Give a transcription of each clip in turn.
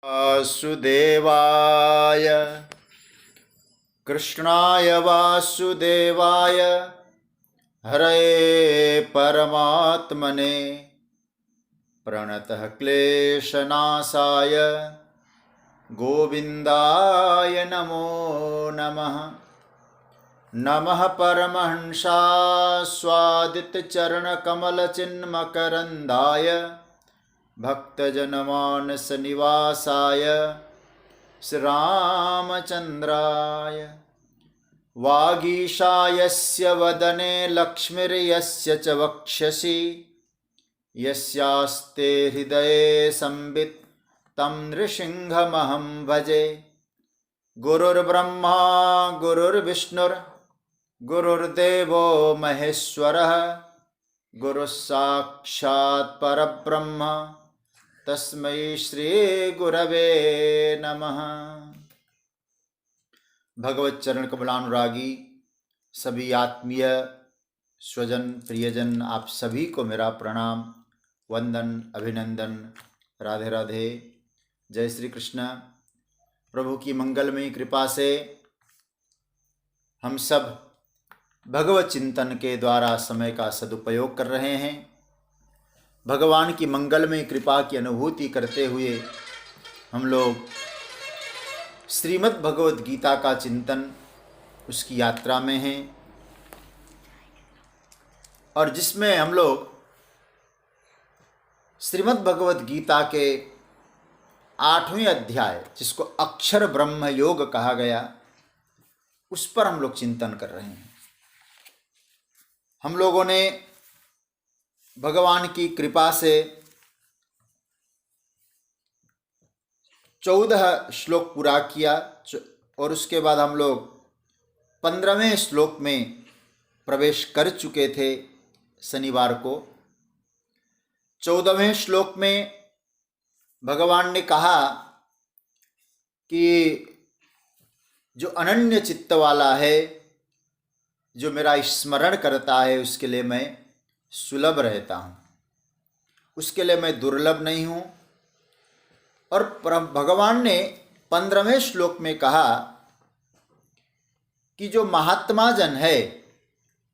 वासुदेवाय कृष्णाय वासुदेवाय हरये परमात्मने प्रणतः क्लेशनाशाय गोविन्दाय नमो नमः। नमः परमहंसास्वादितचरणकमलचिन्मकरन्दाय भक्तजनमानसनिवासाय श्रीरामचन्द्राय वागीशायस्य वदने लक्ष्मीर्यस्य च वक्षसि यस्यास्ते हृदये संवित् तं नृसिंहमहं भजे। गुरुर्ब्रह्मा गुरुर्विष्णुर् गुरुर्देवो महेश्वरः गुरुः साक्षात् परब्रह्म तस्मै श्री गुरवे नमः। भगवत चरण कमलानुरागी सभी आत्मीय स्वजन प्रियजन आप सभी को मेरा प्रणाम, वंदन, अभिनंदन, राधे राधे, जय श्री कृष्ण। प्रभु की मंगलमयी कृपा से हम सब भगवत चिंतन के द्वारा समय का सदुपयोग कर रहे हैं। भगवान की मंगलमयी कृपा की अनुभूति करते हुए हम लोग श्रीमद् भगवद गीता का चिंतन, उसकी यात्रा में हैं, और जिसमें हम लोग श्रीमद् भगवद गीता के 8वें अध्याय, जिसको अक्षर ब्रह्म योग कहा गया, उस पर हम लोग चिंतन कर रहे हैं। हम लोगों ने भगवान की कृपा से 14 श्लोक पूरा किया और उसके बाद हम लोग 15वें श्लोक में प्रवेश कर चुके थे शनिवार को। 14वें श्लोक में भगवान ने कहा कि जो अनन्य चित्त वाला है, जो मेरा स्मरण करता है, उसके लिए मैं सुलभ रहता हूँ, उसके लिए मैं दुर्लभ नहीं हूँ। और भगवान ने 15वें श्लोक में कहा कि जो महात्मा जन है,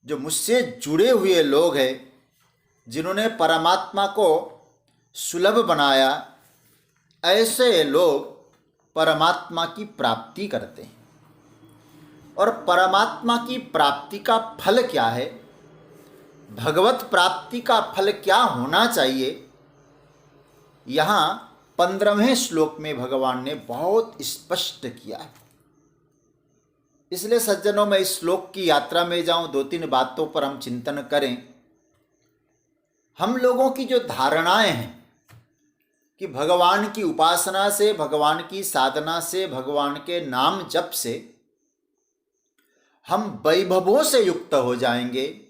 जो मुझसे जुड़े हुए लोग हैं, जिन्होंने परमात्मा को सुलभ बनाया, ऐसे लोग परमात्मा की प्राप्ति करते हैं। और परमात्मा की प्राप्ति का फल क्या है, भगवत प्राप्ति का फल क्या होना चाहिए, यहाँ 15वें श्लोक में भगवान ने बहुत स्पष्ट किया है। इसलिए सज्जनों, मैं इस श्लोक की यात्रा में जाऊं, 2-3 बातों पर हम चिंतन करें। हम लोगों की जो धारणाएं हैं कि भगवान की उपासना से, भगवान की साधना से, भगवान के नाम जप से हम वैभवों से युक्त हो जाएंगे,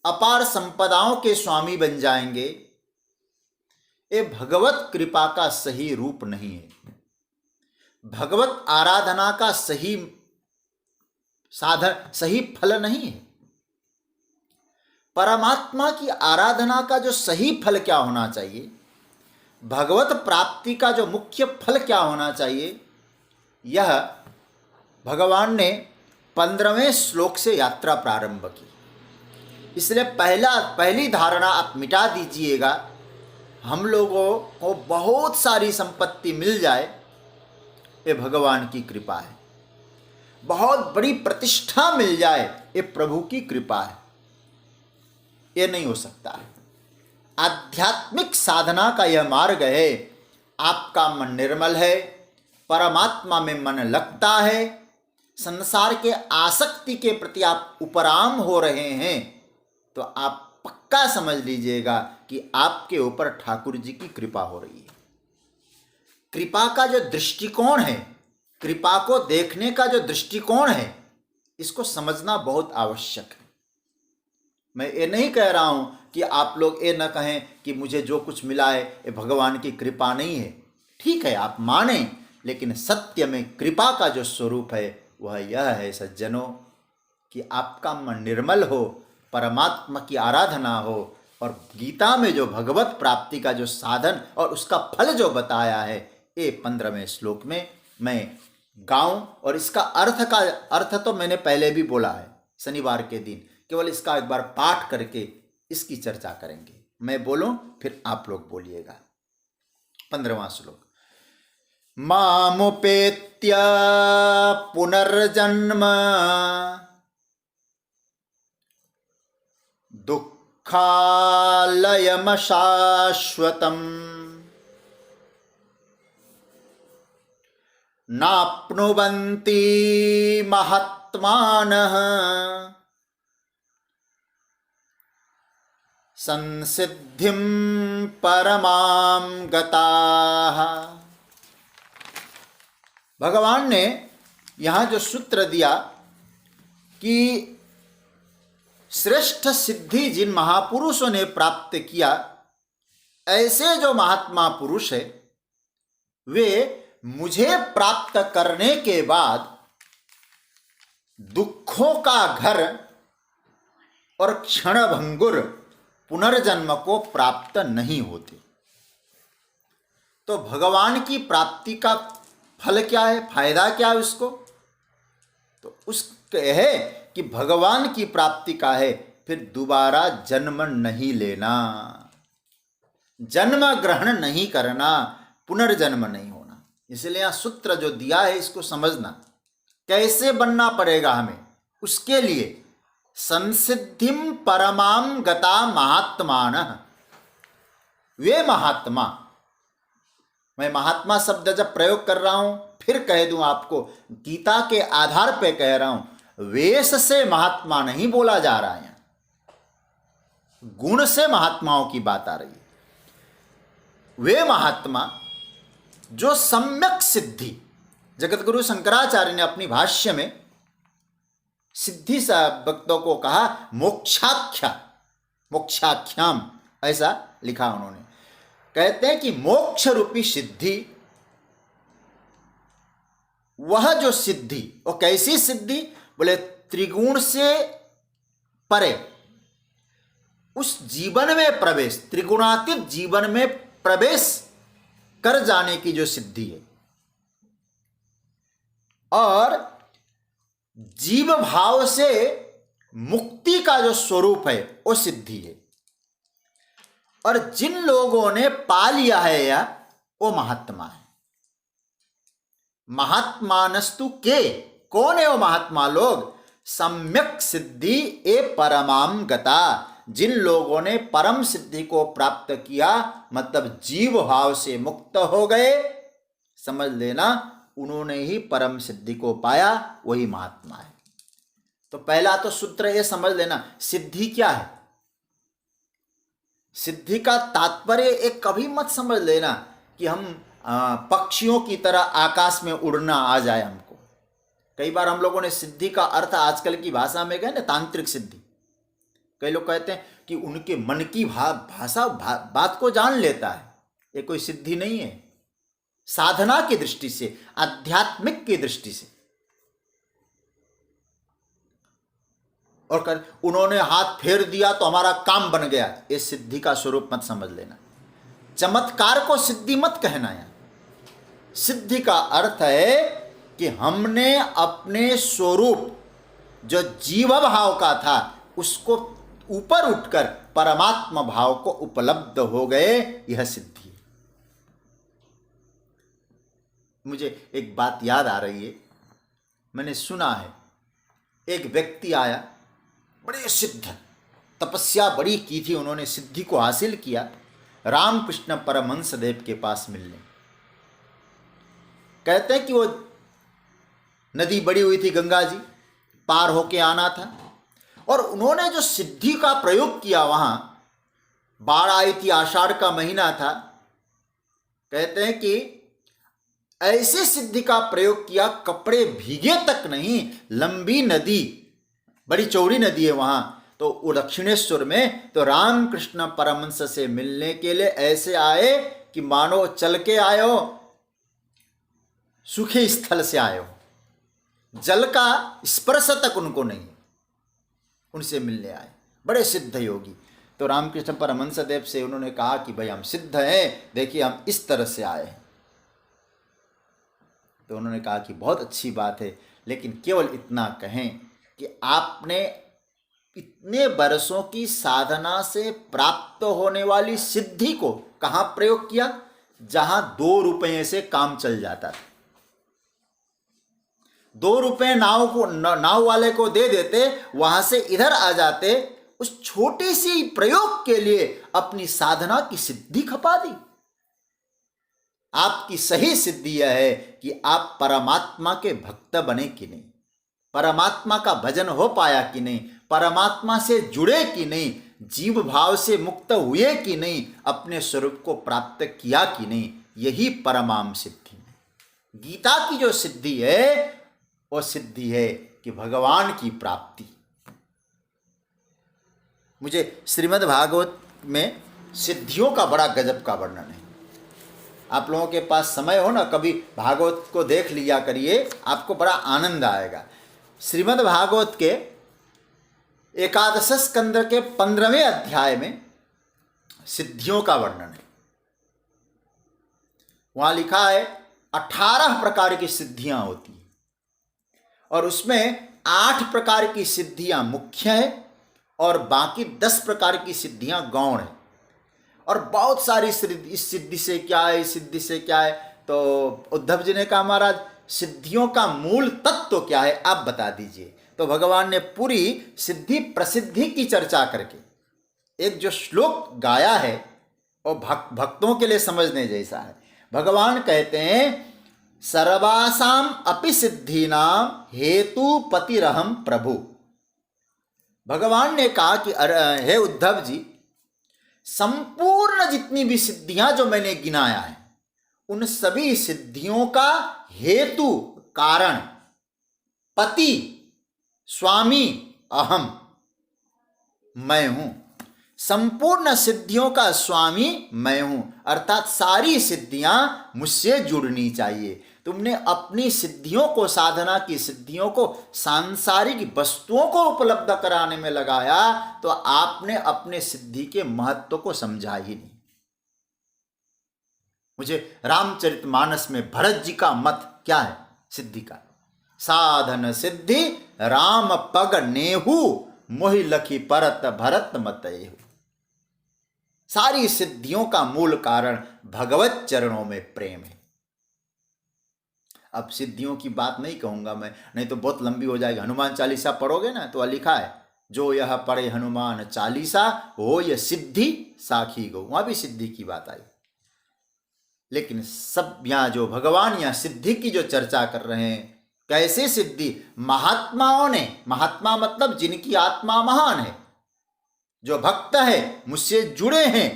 अपार संपदाओं के स्वामी बन जाएंगे, ये भगवत कृपा का सही रूप नहीं है, भगवत आराधना का सही साधन, सही फल नहीं है। परमात्मा की आराधना का जो सही फल क्या होना चाहिए, भगवत प्राप्ति का जो मुख्य फल क्या होना चाहिए, यह भगवान ने 15वें श्लोक से यात्रा प्रारंभ की। इसलिए पहली धारणा आप मिटा दीजिएगा। हम लोगों को बहुत सारी संपत्ति मिल जाए, ये भगवान की कृपा है। बहुत बड़ी प्रतिष्ठा मिल जाए, ये प्रभु की कृपा है। ये नहीं हो सकता है। आध्यात्मिक साधना का यह मार्ग है। आपका मन निर्मल है, परमात्मा में मन लगता है, संसार के आसक्ति के प्रति आप उपराम हो रहे हैं, तो आप पक्का समझ लीजिएगा कि आपके ऊपर ठाकुर जी की कृपा हो रही है। कृपा का जो दृष्टिकोण है, कृपा को देखने का जो दृष्टिकोण है, इसको समझना बहुत आवश्यक है। मैं ये नहीं कह रहा हूं कि आप लोग ये न कहें कि मुझे जो कुछ मिला है ये भगवान की कृपा नहीं है। ठीक है, आप माने, लेकिन सत्य में कृपा का जो स्वरूप है वह यह है सज्जनों, कि आपका मन निर्मल हो, परमात्मा की आराधना हो, और गीता में जो भगवत प्राप्ति का जो साधन और उसका फल जो बताया है, ये 15वें श्लोक में मैं गाऊं, और इसका अर्थ तो मैंने पहले भी बोला है शनिवार के दिन, केवल इसका एक बार पाठ करके इसकी चर्चा करेंगे। मैं बोलूं फिर आप लोग बोलिएगा। 15वां श्लोक। मामुपेत्य पुनर्जन्म दुःखालयमशाश्वतम् नाप्नुवन्ति महात्मानः संसिद्धिं परमां गताः। भगवान ने यहाँ जो सूत्र दिया कि श्रेष्ठ सिद्धि जिन महापुरुषों ने प्राप्त किया, ऐसे जो महात्मा पुरुष है वे मुझे प्राप्त करने के बाद दुखों का घर और क्षणभंगुर पुनर्जन्म को प्राप्त नहीं होते। तो भगवान की प्राप्ति का फल क्या है, फायदा क्या है उसको? तो उसके है कि भगवान की प्राप्ति का है फिर दोबारा जन्म नहीं लेना, जन्म ग्रहण नहीं करना, पुनर्जन्म नहीं होना। इसलिए यह सूत्र जो दिया है इसको समझना, कैसे बनना पड़ेगा हमें। उसके लिए संसिद्धिम परमाम गता महात्मानः, वे महात्मा, मैं महात्मा शब्द जब प्रयोग कर रहा हूं फिर कह दूं आपको, गीता के आधार पे कह रहा हूं, वेश से महात्मा नहीं बोला जा रहा है, गुण से महात्माओं की बात आ रही है। वे महात्मा जो सम्यक सिद्धि, जगतगुरु शंकराचार्य ने अपनी भाष्य में सिद्धि भक्तों को कहा मोक्षाख्याम, ऐसा लिखा उन्होंने। कहते हैं कि मोक्ष रूपी सिद्धि, वह जो सिद्धि, वो कैसी सिद्धि? बोले त्रिगुण से परे उस जीवन में प्रवेश, त्रिगुणातीत जीवन में प्रवेश कर जाने की जो सिद्धि है, और जीव भाव से मुक्ति का जो स्वरूप है वो सिद्धि है। और जिन लोगों ने पा लिया है या वो महात्मा है। महात्मानस्तु के, कौन है वो महात्मा लोग? सम्यक सिद्धि ए परमाम गता, जिन लोगों ने परम सिद्धि को प्राप्त किया, मतलब जीव भाव से मुक्त हो गए, समझ लेना उन्होंने ही परम सिद्धि को पाया, वही महात्मा है। तो पहला तो सूत्र ये समझ लेना, सिद्धि क्या है। सिद्धि का तात्पर्य एक कभी मत समझ लेना कि हम पक्षियों की तरह आकाश में उड़ना आ जाए हमको। कई बार हम लोगों ने सिद्धि का अर्थ आजकल की भाषा में कहे ना तांत्रिक सिद्धि। कई लोग कहते हैं कि उनके मन की भाषा बात को जान लेता है, ये कोई सिद्धि नहीं है। साधना की दृष्टि से, आध्यात्मिक की दृष्टि से, और कर उन्होंने हाथ फेर दिया तो हमारा काम बन गया, ये सिद्धि का स्वरूप मत समझ लेना। चमत्कार को सिद्धि मत कहना है। सिद्धि का अर्थ है कि हमने अपने स्वरूप जो जीव भाव का था उसको ऊपर उठकर परमात्मा भाव को उपलब्ध हो गए, यह सिद्धि है। मुझे एक बात याद आ रही है, मैंने सुना है एक व्यक्ति आया, बड़े सिद्ध, तपस्या बड़ी की थी उन्होंने, सिद्धि को हासिल किया, रामकृष्ण परमहंस देव के पास मिलने। कहते हैं कि वो नदी बड़ी हुई थी, गंगा जी पार होके आना था, और उन्होंने जो सिद्धि का प्रयोग किया, वहां बाढ़ आई थी, आषाढ़ का महीना था। कहते हैं कि ऐसी सिद्धि का प्रयोग किया, कपड़े भीगे तक नहीं, लंबी नदी, बड़ी चौड़ी नदी है वहां, तो वो दक्षिणेश्वर में, तो रामकृष्ण परमहंस से मिलने के लिए ऐसे आए कि मानो चल के आए हो, सूखे स्थल से आए हो, जल का स्पर्श तक उनको नहीं, उनसे मिलने आए, बड़े सिद्ध योगी। तो रामकृष्ण परमहंस देव से उन्होंने कहा कि भाई हम सिद्ध हैं, देखिए हम इस तरह से आए हैं। तो उन्होंने कहा कि बहुत अच्छी बात है, लेकिन केवल इतना कहें कि आपने इतने वर्षों की साधना से प्राप्त होने वाली सिद्धि को कहाँ प्रयोग किया? जहां 2 रुपये से काम चल जाता था। 2 रुपये नाव वाले को दे देते, वहां से इधर आ जाते, उस छोटे सी प्रयोग के लिए अपनी साधना की सिद्धि खपा दी। आपकी सही सिद्धि यह है कि आप परमात्मा के भक्त बने कि नहीं, परमात्मा का भजन हो पाया कि नहीं, परमात्मा से जुड़े कि नहीं, जीव भाव से मुक्त हुए कि नहीं, अपने स्वरूप को प्राप्त किया कि नहीं, यही परमाम सिद्धि है। गीता की जो सिद्धि है वो सिद्धि है कि भगवान की प्राप्ति। मुझे श्रीमद् भागवत में सिद्धियों का बड़ा गजब का वर्णन है। आप लोगों के पास समय हो ना, कभी भागवत को देख लिया करिए, आपको बड़ा आनंद आएगा। श्रीमद् भागवत के 11 स्कंद के 15वें अध्याय में सिद्धियों का वर्णन है। वहां लिखा है 18 प्रकार की सिद्धियां होती हैं और उसमें 8 प्रकार की सिद्धियां मुख्य है और बाकी 10 प्रकार की सिद्धियां गौण है। और बहुत सारी इस सिद्धि से क्या है, इस सिद्धि से क्या है। तो उद्धव जी ने कहा, महाराज सिद्धियों का मूल तत्व क्या है, आप बता दीजिए। तो भगवान ने पूरी सिद्धि प्रसिद्धि की चर्चा करके एक जो श्लोक गाया है वो भक्तों के लिए समझने जैसा है। भगवान कहते हैं, सर्वासाम अपि सिद्धीनाम हेतु पतिरहम प्रभु। भगवान ने कहा कि हे उद्धव जी, संपूर्ण जितनी भी सिद्धियां जो मैंने गिनाया है, उन सभी सिद्धियों का हेतु, कारण, पति, स्वामी अहम, मैं हूं। संपूर्ण सिद्धियों का स्वामी मैं हूं, अर्थात सारी सिद्धियां मुझसे जुड़नी चाहिए। तुमने अपनी सिद्धियों को, साधना की सिद्धियों को सांसारिक वस्तुओं को उपलब्ध कराने में लगाया तो आपने अपने सिद्धि के महत्व को समझा ही नहीं। मुझे रामचरितमानस में भरत जी का मत क्या है सिद्धि का? साधन सिद्धि राम पग नेहू, मोहि लखी परत भरत मतएहू। सारी सिद्धियों का मूल कारण भगवत चरणों में प्रेम है। अब सिद्धियों की बात नहीं कहूंगा मैं, नहीं तो बहुत लंबी हो जाएगी। हनुमान चालीसा पढ़ोगे ना तो लिखा है, जो यह पढ़े हनुमान चालीसा हो यह सिद्धि साखी गो। वहां भी सिद्धि की बात आई, लेकिन सब यहां जो भगवान यहां सिद्धि की जो चर्चा कर रहे हैं, कैसे सिद्धि? महात्माओं ने, महात्मा मतलब जिनकी आत्मा महान है, जो भक्त है, मुझसे जुड़े हैं,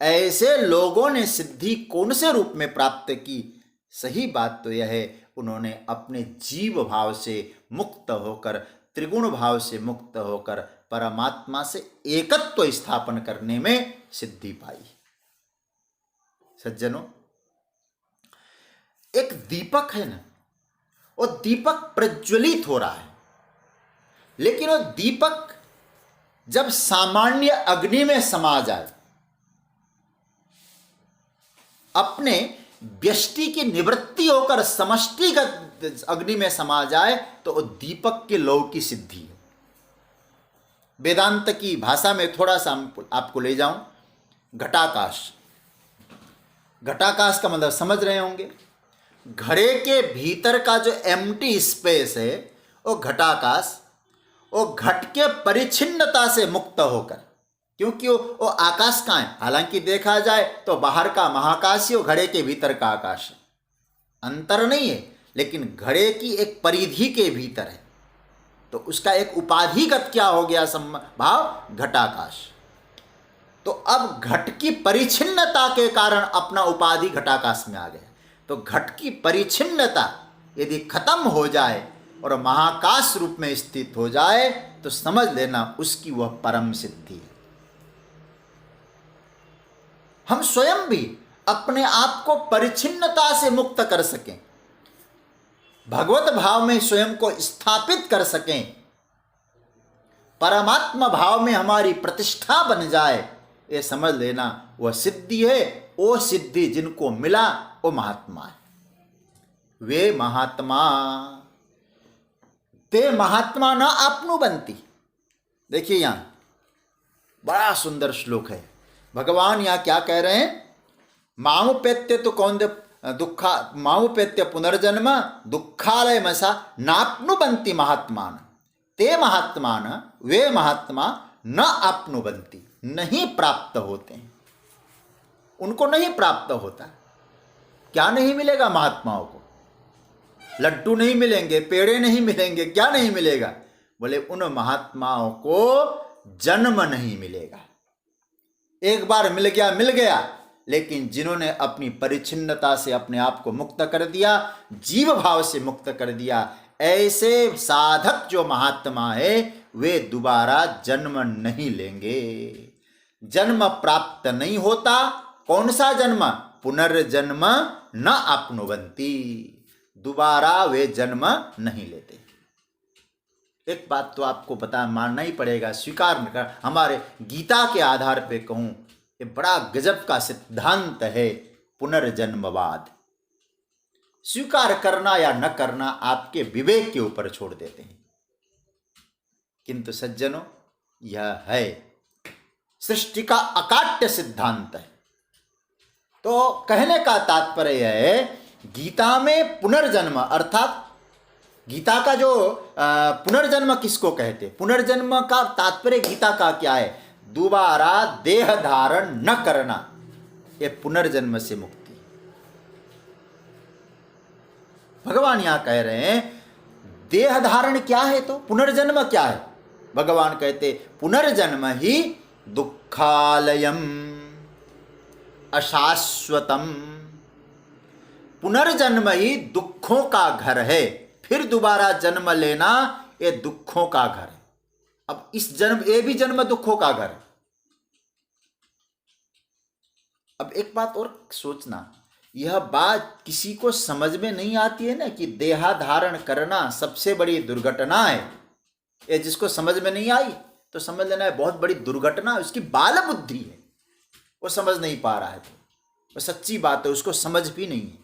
ऐसे लोगों ने सिद्धि कौन से रूप में प्राप्त की? सही बात तो यह है, उन्होंने अपने जीव भाव से मुक्त होकर, त्रिगुण भाव से मुक्त होकर परमात्मा से एकत्व स्थापन करने में सिद्धि पाई। सज्जनों, एक दीपक है ना, वो दीपक प्रज्वलित हो रहा है, लेकिन वो दीपक जब सामान्य अग्नि में समा जाए, अपने व्यष्टि की निवृत्ति होकर समष्टिगत अग्नि में समा जाए, तो वो दीपक के लौ की सिद्धि है। वेदांत की भाषा में थोड़ा सा आपको ले जाऊं, घटाकाश। घटाकाश का मतलब समझ रहे होंगे, घड़े के भीतर का जो एम्प्टी स्पेस है वो घटाकाश, वो घट के परिच्छिन्नता से मुक्त होकर, क्योंकि वो आकाश का है, हालांकि देखा जाए तो बाहर का महाकाश ही, घड़े के भीतर का आकाश है, अंतर नहीं है, लेकिन घड़े की एक परिधि के भीतर है, तो उसका एक उपाधिगत क्या हो गया भाव? घटाकाश। तो अब घट की परिच्छिन्नता के कारण अपना उपाधि घटाकाश में आ गया। तो घट की परिच्छिन्नता यदि खत्म हो जाए और महाकाश रूप में स्थित हो जाए तो समझ लेना उसकी वह परम सिद्धि है। हम स्वयं भी अपने आप को परिच्छिन्नता से मुक्त कर सकें, भगवत भाव में स्वयं को स्थापित कर सकें, परमात्मा भाव में हमारी प्रतिष्ठा बन जाए, ये समझ लेना वह सिद्धि है। वो सिद्धि जिनको मिला वो महात्मा है। वे महात्मा ते महात्मा न आपनुबंती। देखिए यहां बड़ा सुंदर श्लोक है। भगवान यहां क्या कह रहे हैं? मामुपेत्य तो कौन दुखा मामुपेत्य पुनर्जन्म दुखालय मसा नाप्नुबंती महात्मान ते महात्मान वे महात्मा न आपनुबंती, नहीं प्राप्त होते हैं, उनको नहीं प्राप्त होता। क्या नहीं मिलेगा महात्माओं को? लड्डू नहीं मिलेंगे, पेड़े नहीं मिलेंगे, क्या नहीं मिलेगा? बोले उन महात्माओं को जन्म नहीं मिलेगा। एक बार मिल गया, लेकिन जिन्होंने अपनी परिच्छिन्नता से अपने आप को मुक्त कर दिया, जीव भाव से मुक्त कर दिया, ऐसे साधक जो महात्मा है वे दोबारा जन्म नहीं लेंगे। जन्म प्राप्त नहीं होता। कौन सा जन्म? पुनर्जन्म न आपनुबंती, दोबारा वे जन्म नहीं लेते। एक बात तो आपको मानना ही पड़ेगा, स्वीकार न कर, हमारे गीता के आधार पे कहूं, ये बड़ा गजब का सिद्धांत है पुनर्जन्मवाद। स्वीकार करना या न करना आपके विवेक के ऊपर छोड़ देते हैं। किंतु सज्जनों, यह है सृष्टि का अकाट्य सिद्धांत है। तो कहने का तात्पर्य यह है, गीता में पुनर्जन्म अर्थात गीता का जो पुनर्जन्म किसको कहते? पुनर्जन्म का तात्पर्य गीता का क्या है? दोबारा देह धारण न करना, यह पुनर्जन्म से मुक्ति। भगवान यहां कह रहे हैं देह धारण क्या है तो पुनर्जन्म क्या है? भगवान कहते पुनर्जन्म ही दुखालयम अशाश्वतम, पुनर्जन्म ही दुखों का घर है। फिर दोबारा जन्म लेना ये दुखों का घर है। अब इस जन्म, ये भी जन्म दुखों का घर है। अब एक बात और सोचना, यह बात किसी को समझ में नहीं आती है ना कि देहा धारण करना सबसे बड़ी दुर्घटना है। ये जिसको समझ में नहीं आई तो समझ लेना है बहुत बड़ी दुर्घटना, उसकी बाल बुद्धि है, वो समझ नहीं पा रहा है। तो वो सच्ची बात है, उसको समझ भी नहीं है।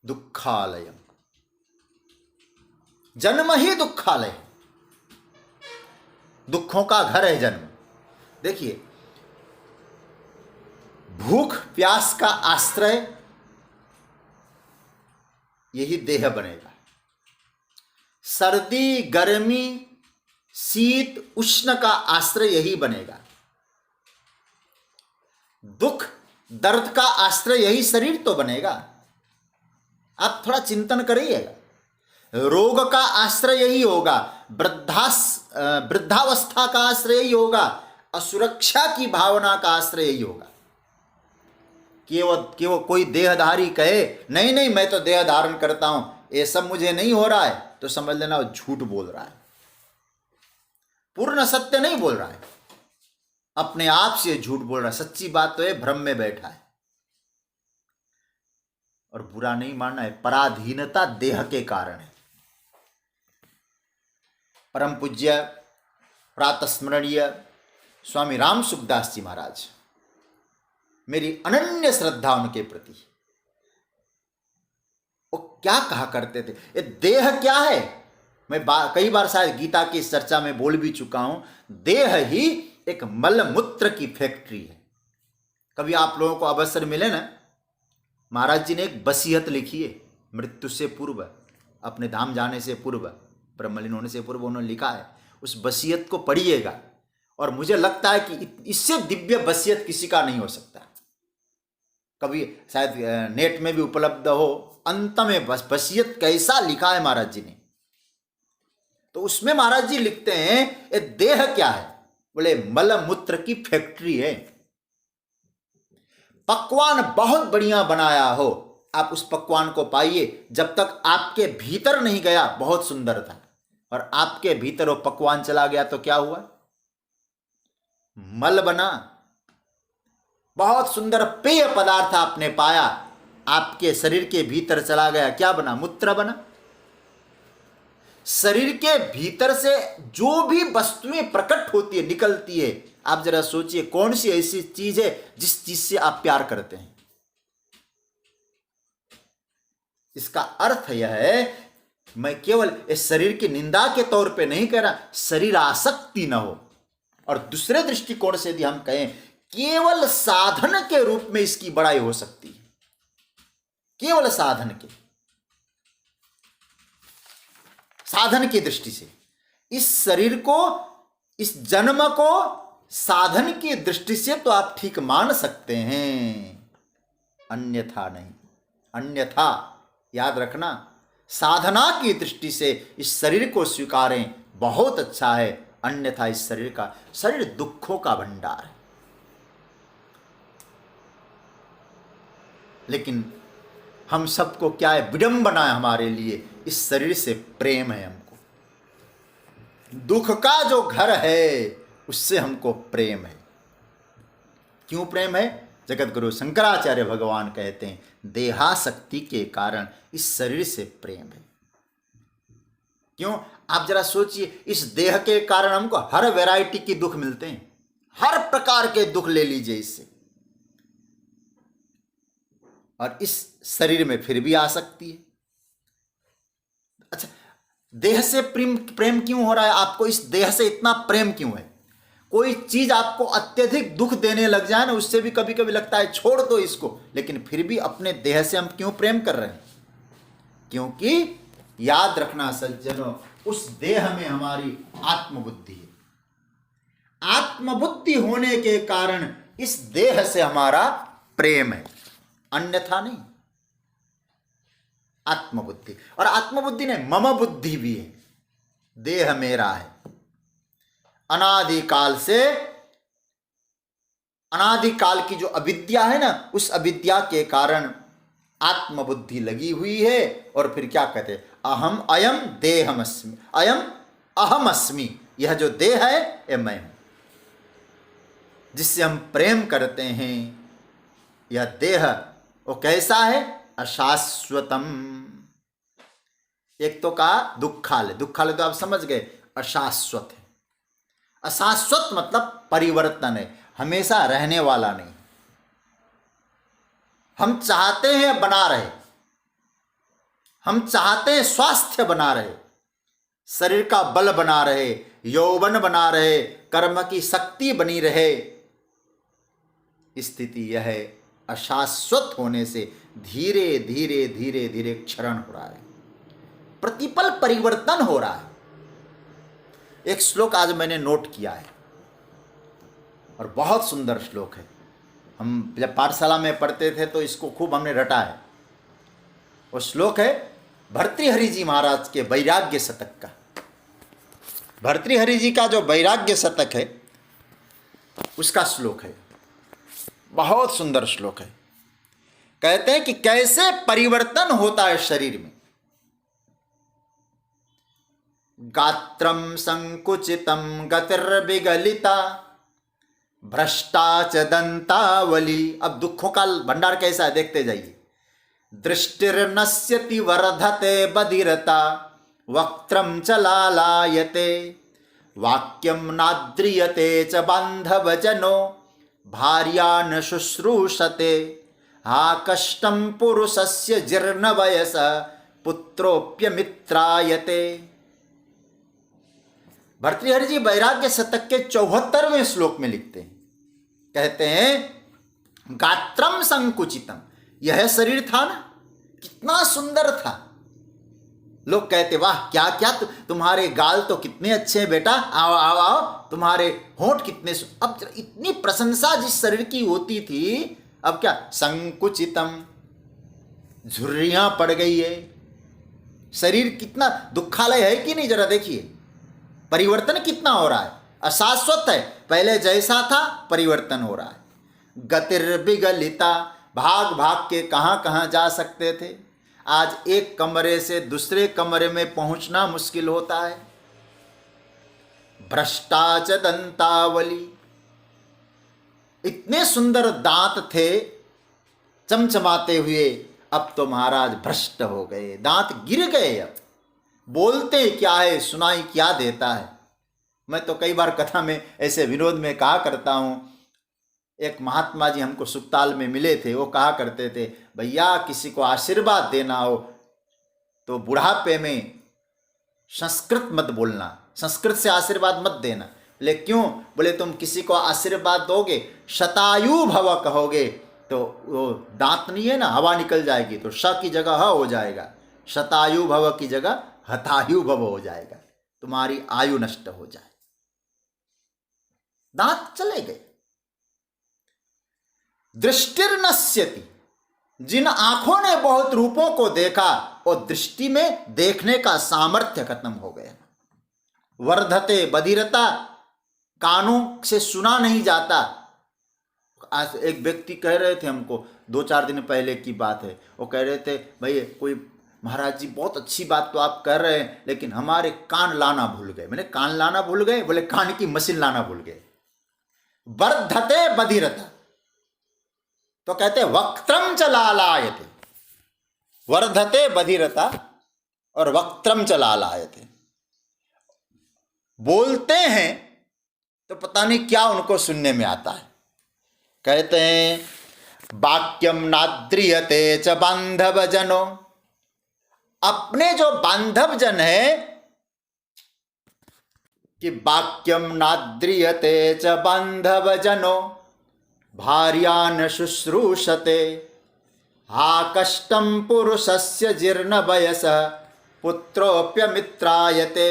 दुखालयम, जन्म ही दुखालय, दुखों का घर है जन्म। देखिए, भूख प्यास का आश्रय यही देह बनेगा। सर्दी गर्मी शीत उष्ण का आश्रय यही बनेगा। दुख दर्द का आश्रय यही शरीर तो बनेगा। आप थोड़ा चिंतन करिएगा। रोग का आश्रय यही होगा, वृद्धावस्था का आश्रय यही होगा, असुरक्षा की भावना का आश्रय यही होगा। कि वो कोई देहधारी कहे नहीं नहीं मैं तो देह धारण करता हूं, ये सब मुझे नहीं हो रहा है, तो समझ लेना वो झूठ बोल रहा है, पूर्ण सत्य नहीं बोल रहा है, अपने आप से झूठ बोल रहा है। सच्ची बात तो है भ्रम में बैठा है। और बुरा नहीं मानना है, पराधीनता देह के कारण है। परम पूज्य प्रातस्मरणीय स्वामी राम सुखदास जी महाराज, मेरी अनन्य श्रद्धा उनके प्रति, वो क्या कहा करते थे, ये देह क्या है? मैं कई बार शायद गीता की चर्चा में बोल भी चुका हूं, देह ही एक मल मूत्र की फैक्ट्री है। कभी आप लोगों को अवसर मिले ना, महाराज जी ने एक वसीयत लिखी है मृत्यु से पूर्व, अपने धाम जाने से पूर्व, ब्रह्मलीन होने से पूर्व उन्होंने लिखा है। उस वसीयत को पढ़िएगा, और मुझे लगता है कि इससे दिव्य वसीयत किसी का नहीं हो सकता। कभी शायद नेट में भी उपलब्ध हो, अंत में वसीयत कैसा लिखा है महाराज जी ने। तो उसमें महाराज जी लिखते हैं ये देह क्या है? बोले मल मूत्र की फैक्ट्री है। पकवान बहुत बढ़िया बनाया हो, आप उस पकवान को पाइए, जब तक आपके भीतर नहीं गया बहुत सुंदर था, और आपके भीतर वो पकवान चला गया तो क्या हुआ? मल बना। बहुत सुंदर पेय पदार्थ आपने पाया, आपके शरीर के भीतर चला गया, क्या बना? मूत्र बना। शरीर के भीतर से जो भी वस्तुएं प्रकट होती है, निकलती है, आप जरा सोचिए कौन सी ऐसी चीज है जिस चीज से आप प्यार करते हैं? इसका अर्थ यह है, मैं केवल इस शरीर की निंदा के तौर पे नहीं कह रहा, शरीर आसक्ति न हो। और दूसरे दृष्टिकोण से यदि हम कहें, केवल साधन के रूप में इसकी बड़ाई हो सकती है, केवल साधन की दृष्टि से इस शरीर को, इस जन्म को साधन की दृष्टि से तो आप ठीक मान सकते हैं, अन्यथा नहीं। अन्यथा याद रखना, साधना की दृष्टि से इस शरीर को स्वीकारें, बहुत अच्छा है, अन्यथा इस शरीर दुखों का भंडार है। लेकिन हम सबको क्या है, विडंबना है हमारे लिए, इस शरीर से प्रेम है हमको। दुख का जो घर है उससे हमको प्रेम है। क्यों प्रेम है? जगत गुरु शंकराचार्य भगवान कहते हैं, देहासक्ति के कारण इस शरीर से प्रेम है। क्यों? आप जरा सोचिए, इस देह के कारण हमको हर वैरायटी के दुख मिलते हैं, हर प्रकार के दुख ले लीजिए इससे, और इस शरीर में फिर भी आसक्ति है। अच्छा, देह से प्रेम क्यों हो रहा है आपको? इस देह से इतना प्रेम क्यों है? कोई चीज आपको अत्यधिक दुख देने लग जाए ना, उससे भी कभी कभी लगता है छोड़ दो इसको, लेकिन फिर भी अपने देह से हम क्यों प्रेम कर रहे हैं? क्योंकि याद रखना सज्जनों, उस देह में हमारी आत्मबुद्धि है। आत्मबुद्धि होने के कारण इस देह से हमारा प्रेम है, अन्यथा नहीं। आत्मबुद्धि, और आत्मबुद्धि ने मम बुद्धि भी है, देह मेरा है। अनादिकाल की जो अविद्या है ना, उस अविद्या के कारण आत्मबुद्धि लगी हुई है। और फिर क्या कहते हैं, अहम अयम देहमस्मि, अयम अहम अस्मि, यह जो देह है यह मैं हूं, जिससे हम प्रेम करते हैं। यह देह वो कैसा है? अशाश्वतम। एक तो कहा दुखालय, दुखालय तो आप समझ गए, अशाश्वत है। अशाश्वत मतलब परिवर्तन है, हमेशा रहने वाला नहीं। हम चाहते हैं बना रहे, हम चाहते हैं स्वास्थ्य बना रहे, शरीर का बल बना रहे, यौवन बना रहे, कर्म की शक्ति बनी रहे। स्थिति यह है, अशाश्वत होने से धीरे धीरे धीरे धीरे क्षरण हो रहा है, प्रतिपल परिवर्तन हो रहा है। एक श्लोक आज मैंने नोट किया है और बहुत सुंदर श्लोक है। हम जब पाठशाला में पढ़ते थे तो इसको खूब हमने रटा है। वो श्लोक है भर्तृहरि जी महाराज के वैराग्य शतक का। भर्तृहरि जी का जो वैराग्य शतक है उसका श्लोक है, बहुत सुंदर श्लोक है। कहते हैं कि कैसे परिवर्तन होता है शरीर में। गात्रम संकुचितम गतिर्विगलिता भ्रष्टा च दंतावली। अब दुखों का भंडार कैसा है देखते जाइए। दृष्टिर्नश्यति वर्धते बधिरता वक्त्रम च लालायते वाक्यम नाद्रियते च बांधवजनो भार्या न शुश्रूषते हा कष्टम पुरुषस्य जीर्ण वयस पुत्रोप्यमित्रायते। भर्तृहरि जी वैराग्य शतक के 74वें श्लोक में लिखते हैं, कहते हैं गात्रम संकुचितम, यह शरीर था ना, कितना सुंदर था। लोग कहते वाह क्या क्या तुम्हारे गाल तो कितने अच्छे हैं बेटा, आओ आओ आओ, तुम्हारे होंठ कितने। अब इतनी प्रशंसा जिस शरीर की होती थी, अब क्या संकुचितम, झुर्रियां पड़ गई है। शरीर कितना दुखालय है कि नहीं, जरा देखिए परिवर्तन कितना हो रहा है। अशाश्वत है, पहले जैसा था परिवर्तन हो रहा है। गतिर्विगलिता, भाग भाग के कहाँ कहाँ जा सकते थे, आज एक कमरे से दूसरे कमरे में पहुंचना मुश्किल होता है। भ्रष्टा च दंतावली, इतने सुंदर दांत थे चमचमाते हुए, अब तो महाराज भ्रष्ट हो गए, दांत गिर गए। अब बोलते क्या है, सुनाई क्या देता है। मैं तो कई बार कथा में ऐसे विनोद में कहा करता हूँ, एक महात्मा जी हमको सुखताल में मिले थे, वो कहा करते थे भैया किसी को आशीर्वाद देना हो तो बुढ़ापे में संस्कृत मत बोलना, संस्कृत से आशीर्वाद मत देना। बोले क्यों? बोले तुम किसी को आशीर्वाद दोगे, शतायु भव कहोगे, तो वो दांत नहीं है ना, हवा निकल जाएगी, तो श की जगह ह हो जाएगा, शतायु भव की जगह हतायु भव हो जाएगा, तुम्हारी आयु नष्ट हो जाए, दांत चले गए। दृष्टिर्नश्यति, जिन आंखों ने बहुत रूपों को देखा और दृष्टि में देखने का सामर्थ्य खत्म हो गया। वर्धते बधिरता, कानों से सुना नहीं जाता। आज एक व्यक्ति कह रहे थे हमको, 2-4 दिन पहले की बात है, वो कह रहे थे भाई कोई महाराज जी बहुत अच्छी बात तो आप कर रहे हैं, लेकिन हमारे कान लाना भूल गए। मैंने कान लाना भूल गए? बोले कान की मशीन लाना भूल गए। वर्धते बधिरता, तो कहते वक्त्रम च लालायते, वर्धते बधिरता और वक्त्रम च लालायते। बोलते हैं तो पता नहीं क्या उनको सुनने में आता है। कहते हैं वाक्यम नाद्रियते च बांधव जनो, अपने जो बांधव जन है कि वाक्यम नाद्रियते च बांधव जनो भार्यान शुश्रूषते, हा कष्टम पुरुषस्य जीर्ण वयस पुत्रोप्यमित्रायते।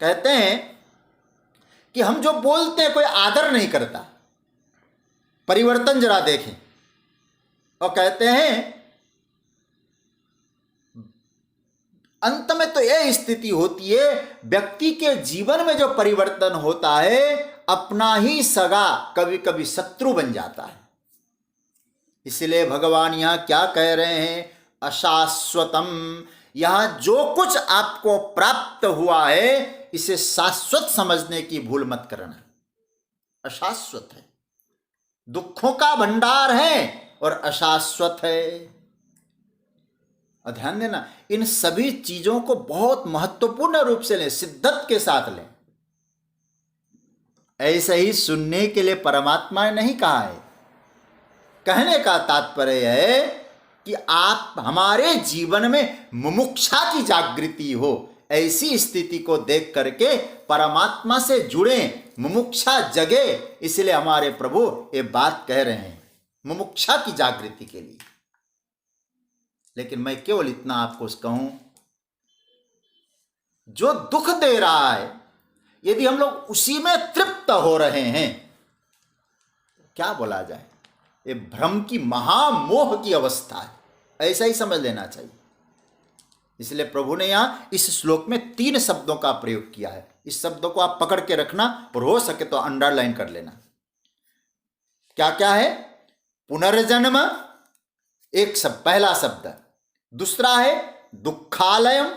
कहते हैं कि हम जो बोलते हैं कोई आदर नहीं करता। परिवर्तन जरा देखें, और कहते हैं अंत में तो यह स्थिति होती है, व्यक्ति के जीवन में जो परिवर्तन होता है, अपना ही सगा कभी कभी शत्रु बन जाता है। इसलिए भगवान यहां क्या कह रहे हैं? अशाश्वतम, यहां जो कुछ आपको प्राप्त हुआ है इसे शाश्वत समझने की भूल मत करना। अशाश्वत है, दुखों का भंडार है और अशाश्वत है। और ध्यान देना, इन सभी चीजों को बहुत महत्वपूर्ण रूप से लें, शिद्दत के साथ लें। ऐसे ही सुनने के लिए परमात्मा ने नहीं कहा है। कहने का तात्पर्य है कि आप हमारे जीवन में मुमुक्षा की जागृति हो, ऐसी स्थिति को देख करके परमात्मा से जुड़े, मुमुक्षा जगे। इसलिए हमारे प्रभु ये बात कह रहे हैं मुमुक्षा की जागृति के लिए। लेकिन मैं केवल इतना आपको कहूं, जो दुख दे रहा है यदि हम लोग उसी में तृप्त हो रहे हैं, क्या बोला जाए, ये भ्रम की महामोह की अवस्था है, ऐसा ही समझ लेना चाहिए। इसलिए प्रभु ने यहां इस श्लोक में 3 शब्दों का प्रयोग किया है। इस शब्दों को आप पकड़ के रखना और हो सके तो अंडरलाइन कर लेना। क्या क्या है? पुनर्जन्म एक शब्द, पहला शब्द। दूसरा है दुखालयम,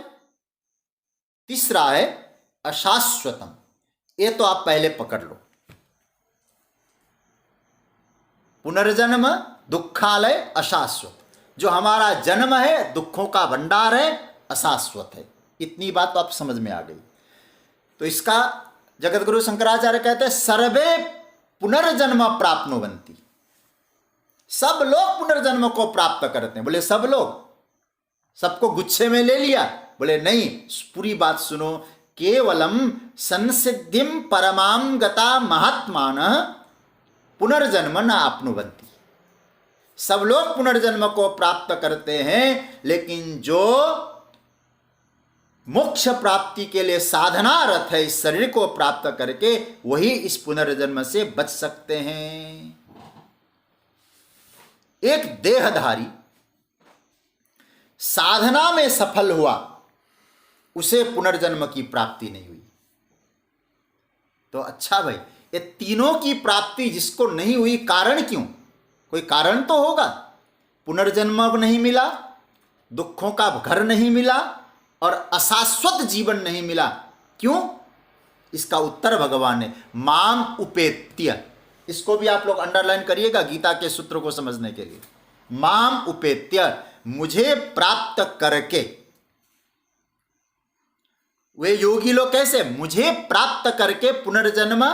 तीसरा है अशाश्वतम। ये तो आप पहले पकड़ लो। पुनर्जन्म, दुखालय, अशाश्वत। जो हमारा जन्म है दुखों का भंडार है, अशाश्वत है। इतनी बात तो आप समझ में आ गई। तो इसका जगत गुरु शंकराचार्य कहते हैं सर्वे पुनर्जन्म प्राप्नुवन्ति, सब लोग पुनर्जन्म को प्राप्त करते हैं। बोले सब लोग? सबको गुच्छे में ले लिया? बोले नहीं, पूरी बात सुनो। केवलम संसिद्धिम परमाम गता महात्मान पुनर्जन्म न आपनुवन्ति। सब लोग पुनर्जन्म को प्राप्त करते हैं, लेकिन जो मोक्ष प्राप्ति के लिए साधनारत है, इस शरीर को प्राप्त करके, वही इस पुनर्जन्म से बच सकते हैं। एक देहधारी साधना में सफल हुआ, उसे पुनर्जन्म की प्राप्ति नहीं हुई। तो अच्छा भाई, ये तीनों की प्राप्ति जिसको नहीं हुई, कारण क्यों? कोई कारण तो होगा। पुनर्जन्म नहीं मिला, दुखों का घर नहीं मिला और अशाश्वत जीवन नहीं मिला। क्यों? इसका उत्तर भगवान ने माम उपेत्य, इसको भी आप लोग अंडरलाइन करिएगा गीता के सूत्र को समझने के लिए। माम उपेत्य, मुझे प्राप्त करके। वे योगी लोग कैसे? मुझे प्राप्त करके पुनर्जन्म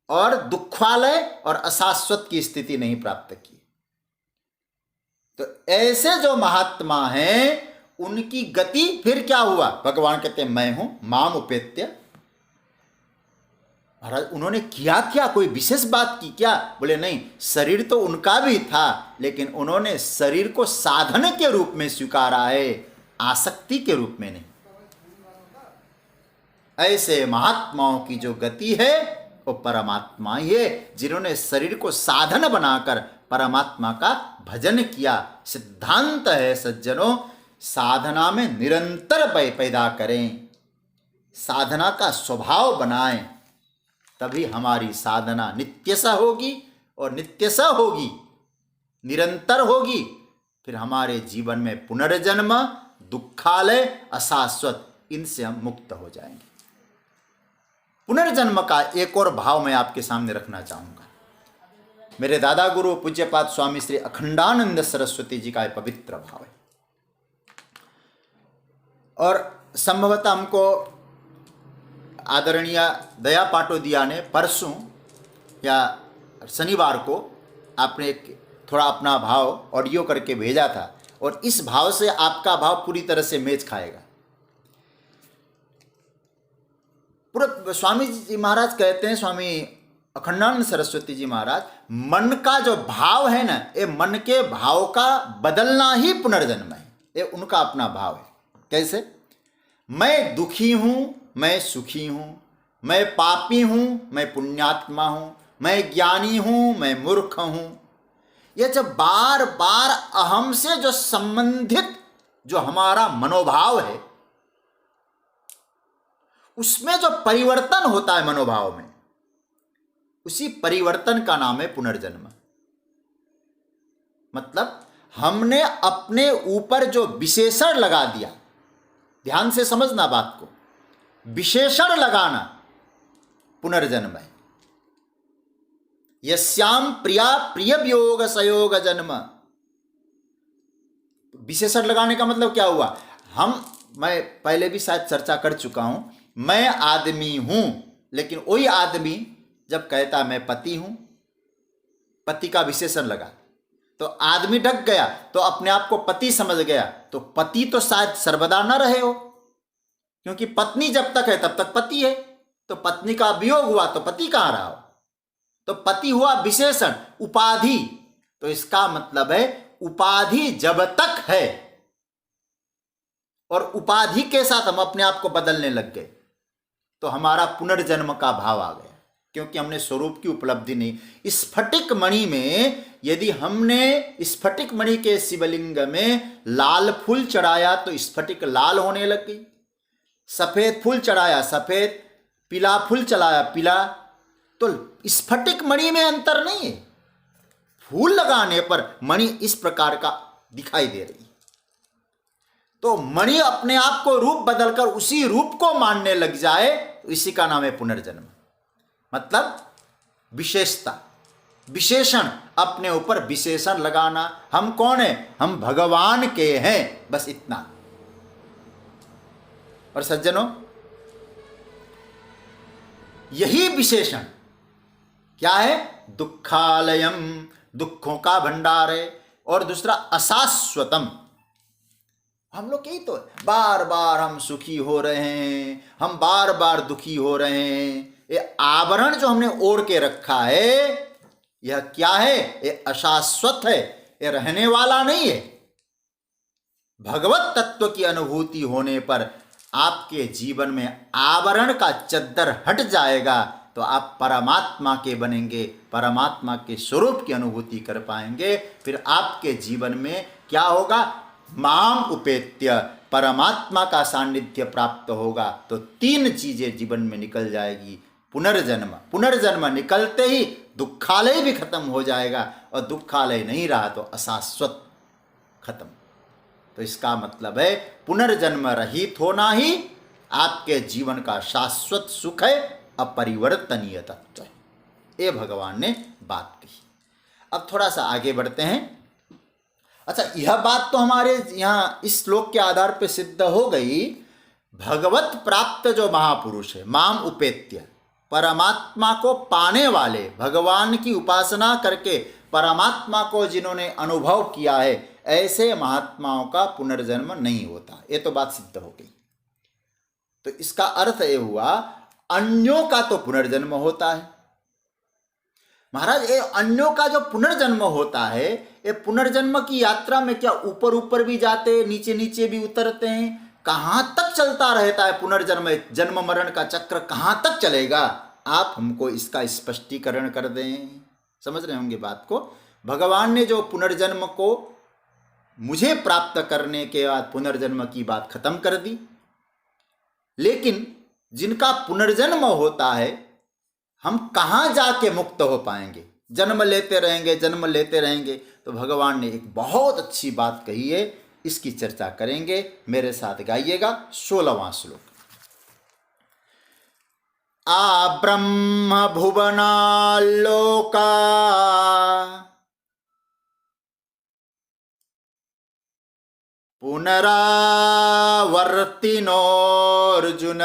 और दुखालय और अशाश्वत की स्थिति नहीं प्राप्त की। तो ऐसे जो महात्मा हैं उनकी गति फिर क्या हुआ? भगवान कहते हैं मैं हूं माम उपेत्य। महाराज उन्होंने किया क्या? कोई विशेष बात की क्या? बोले नहीं, शरीर तो उनका भी था, लेकिन उन्होंने शरीर को साधन के रूप में स्वीकारा है, आसक्ति के रूप में नहीं। ऐसे महात्माओं की जो गति है वो परमात्मा ही है, जिन्होंने शरीर को साधन बनाकर परमात्मा का भजन किया। सिद्धांत है सज्जनों, साधना में निरंतर पैदा करें, साधना का स्वभाव बनाएं, तभी हमारी साधना नित्यसा होगी, और नित्यसा होगी, निरंतर होगी, फिर हमारे जीवन में पुनर्जन्म, दुखालय, अशाश्वत, इनसे हम मुक्त हो जाएंगे। पुनर्जन्म का एक और भाव मैं आपके सामने रखना चाहूँगा। मेरे दादा गुरु पूज्यपाद स्वामी श्री अखंडानंद सरस्वती जी का एक पवित्र भाव है, और संभवतः हमको आदरणीय दया पाटोदिया ने परसों या शनिवार को आपने थोड़ा अपना भाव ऑडियो करके भेजा था, और इस भाव से आपका भाव पूरी तरह से मेच खाएगा। पूरा स्वामी जी महाराज कहते हैं, स्वामी अखंडानंद सरस्वती जी महाराज, मन का जो भाव है ना, ये मन के भाव का बदलना ही पुनर्जन्म है। ये उनका अपना भाव है। कैसे? मैं दुखी हूँ, मैं सुखी हूँ, मैं पापी हूँ, मैं पुण्यात्मा हूँ, मैं ज्ञानी हूँ, मैं मूर्ख हूँ। यह जब बार बार अहम से जो संबंधित जो हमारा मनोभाव है, उसमें जो परिवर्तन होता है मनोभाव में, उसी परिवर्तन का नाम है पुनर्जन्म। मतलब हमने अपने ऊपर जो विशेषण लगा दिया, ध्यान से समझना बात को, विशेषण लगाना पुनर्जन्म है। यस्याम प्रिया प्रिय वियोग संयोग जन्म। विशेषण लगाने का मतलब क्या हुआ? मैं पहले भी शायद चर्चा कर चुका हूं, मैं आदमी हूं, लेकिन वही आदमी जब कहता मैं पति हूं, पति का विशेषण लगा तो आदमी ढक गया, तो अपने आप को पति समझ गया, तो पति तो शायद सर्वदा न रहे हो, क्योंकि पत्नी जब तक है तब तक पति है। तो पत्नी का वियोग हुआ तो पति कहाँ रहा हो? तो पति हुआ विशेषण, उपाधि। तो इसका मतलब है उपाधि जब तक है और उपाधि के साथ हम अपने आप को बदलने लग गए, तो हमारा पुनर्जन्म का भाव आ गया, क्योंकि हमने स्वरूप की उपलब्धि नहीं। स्फटिक मणि में यदि हमने स्फटिक मणि के शिवलिंग में लाल फूल चढ़ाया तो स्फटिक लाल होने लग गई, सफेद फूल चढ़ाया सफेद, पीला फूल चढ़ाया पीला। तो स्फटिक मणि में अंतर नहीं है, फूल लगाने पर मणि इस प्रकार का दिखाई दे रही। तो मणि अपने आप को रूप बदलकर उसी रूप को मानने लग जाए, तो इसी का नाम है पुनर्जन्म। मतलब विशेषता, विशेषण, अपने ऊपर विशेषण लगाना। हम कौन है? हम भगवान के हैं, बस इतना। और सज्जनों, यही विशेषण क्या है? दुखालयम, दुखों का भंडार है, और दूसरा अशाश्वतम। हम लोग यही तो बार बार हम सुखी हो रहे हैं, हम बार बार दुखी हो रहे हैं। ये आवरण जो हमने ओढ़ के रखा है, यह क्या है? ये अशाश्वत है, ये रहने वाला नहीं है। भगवत तत्व की अनुभूति होने पर आपके जीवन में आवरण का चद्दर हट जाएगा, तो आप परमात्मा के बनेंगे, परमात्मा के स्वरूप की अनुभूति कर पाएंगे। फिर आपके जीवन में क्या होगा? माम उपेत्य, परमात्मा का सान्निध्य प्राप्त होगा। तो तीन चीजें जीवन में निकल जाएगी। पुनर्जन्म, पुनर्जन्म निकलते ही दुखालय भी खत्म हो जाएगा, और दुखालय नहीं रहा तो अशाश्वत खत्म। तो इसका मतलब है पुनर्जन्म रहित होना ही आपके जीवन का शाश्वत सुख है, अपरिवर्तनीय तत्व है। ये भगवान ने बात कही। अब थोड़ा सा आगे बढ़ते हैं। अच्छा, यह बात तो हमारे यहाँ इस श्लोक के आधार पर सिद्ध हो गई। भगवत प्राप्त जो महापुरुष है, माम उपेत्य, परमात्मा को पाने वाले, भगवान की उपासना करके परमात्मा को जिन्होंने अनुभव किया है, ऐसे महात्माओं का पुनर्जन्म नहीं होता। ये तो बात सिद्ध हो गई। तो इसका अर्थ ये हुआ अन्यों का तो पुनर्जन्म होता है। महाराज, ये अन्यों का जो पुनर्जन्म होता है, ये पुनर्जन्म की यात्रा में क्या ऊपर ऊपर भी जाते, नीचे नीचे भी उतरते हैं? कहां तक चलता रहता है पुनर्जन्म? जन्म मरण का चक्र कहां तक चलेगा? आप हमको इसका स्पष्टीकरण कर दें। समझ रहे होंगे बात को। भगवान ने जो पुनर्जन्म को मुझे प्राप्त करने के बाद पुनर्जन्म की बात खत्म कर दी, लेकिन जिनका पुनर्जन्म होता है, हम कहां जाके मुक्त हो पाएंगे? जन्म लेते रहेंगे, जन्म लेते रहेंगे। तो भगवान ने एक बहुत अच्छी बात कही है, इसकी चर्चा करेंगे। मेरे साथ गाइएगा 16वां श्लोक। आ ब्रह्म भुवनाल्लोका पुनरावर्तिनोऽर्जुन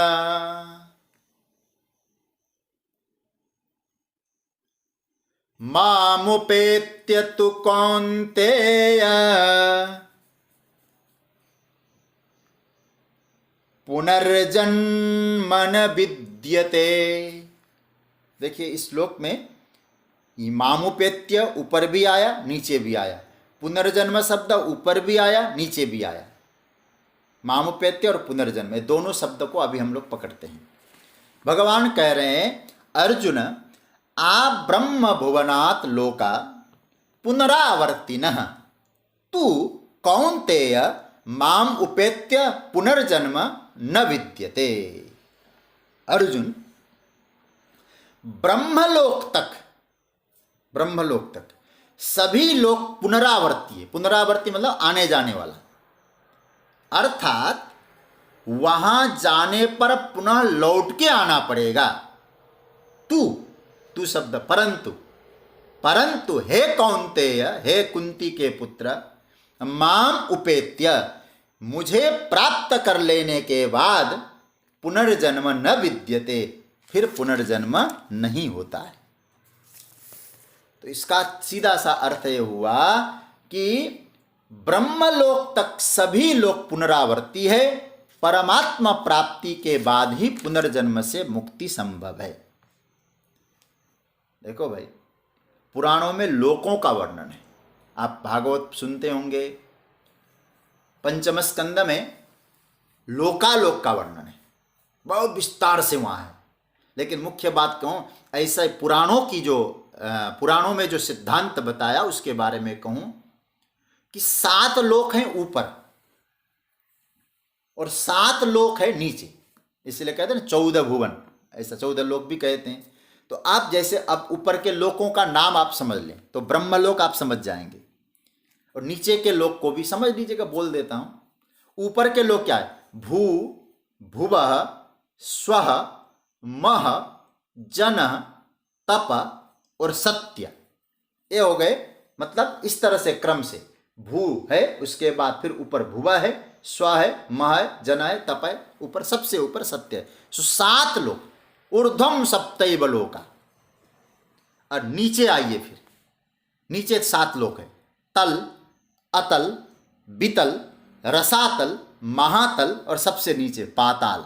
मामुपेत्य तु कौन्तेय पुनर्जन्म न विद्यते। देखिए इस श्लोक में मामुपेत्य ऊपर भी आया, नीचे भी आया। पुनर्जन्म शब्द ऊपर भी आया, नीचे भी आया। मामुपेत्य और पुनर्जन्म, दोनों शब्द को अभी हम लोग पकड़ते हैं। भगवान कह रहे हैं, अर्जुन आ ब्रह्म भुवनात् लोका पुनरावर्तिनः तू कौन्तेय माम उपेत्य पुनर्जन्म न विद्यते। अर्जुन, ब्रह्मलोक तक सभी लोग पुनरावर्ती है। पुनरावर्ती मतलब आने जाने वाला, अर्थात वहां जाने पर पुनः लौट के आना पड़ेगा। तू शब्द परंतु हे कौन्तेय, हे कुंती के पुत्र, माम उपेत्य, मुझे प्राप्त कर लेने के बाद पुनर्जन्म न विद्यते, फिर पुनर्जन्म नहीं होता है। तो इसका सीधा सा अर्थ यह हुआ कि ब्रह्मलोक तक सभी लोग पुनरावर्ती है। परमात्मा प्राप्ति के बाद ही पुनर्जन्म से मुक्ति संभव है। देखो भाई, पुराणों में लोकों का वर्णन है। आप भागवत सुनते होंगे, पंचम स्कंद में लोकालोक का वर्णन है, बहुत विस्तार से वहाँ है। लेकिन मुख्य बात कहूँ, ऐसा पुराणों में जो सिद्धांत बताया उसके बारे में कहूँ कि 7 लोक हैं ऊपर और 7 लोक है नीचे, इसलिए कहते हैं ना 14 भुवन, ऐसा 14 लोक भी कहते हैं। तो आप जैसे अब ऊपर के लोकों का नाम आप समझ लें तो ब्रह्मलोक आप समझ जाएंगे, और नीचे के लोक को भी समझ लीजिएगा, बोल देता हूं। ऊपर के लोक क्या है? भू, भुवः, स्वः, मह, जनः, तप और सत्य। ये हो गए, मतलब इस तरह से क्रम से। भू है, उसके बाद फिर ऊपर भुवा है, स्व है, मह है, जन है, तप है, ऊपर सबसे ऊपर सत्य है। सो 7 लोक, ऊर्ध्वम सप्तैव लोका। और नीचे आइए, फिर नीचे 7 लोक है, तल, अतल, बितल, रसातल, महातल और सबसे नीचे पाताल।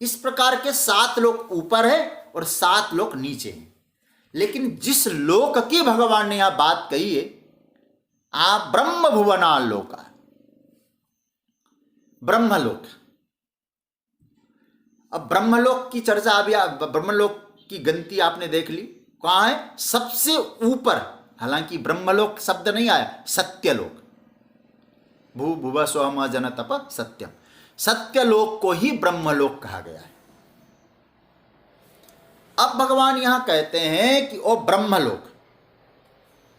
इस प्रकार के 7 लोक ऊपर है और 7 लोक नीचे हैं। लेकिन जिस लोक की भगवान ने यहां बात कही है, आप ब्रह्म भुवनाल्लोका, ब्रह्मलोक। अब ब्रह्मलोक की चर्चा, अभी ब्रह्मलोक की गंती आपने देख ली, कहां है? सबसे ऊपर। हालांकि ब्रह्मलोक शब्द नहीं आया, सत्यलोक। भू भुव स्व म जन तप सत्यम, सत्यलोक को ही ब्रह्मलोक कहा गया है। अब भगवान यहां कहते हैं कि ओ ब्रह्मलोक,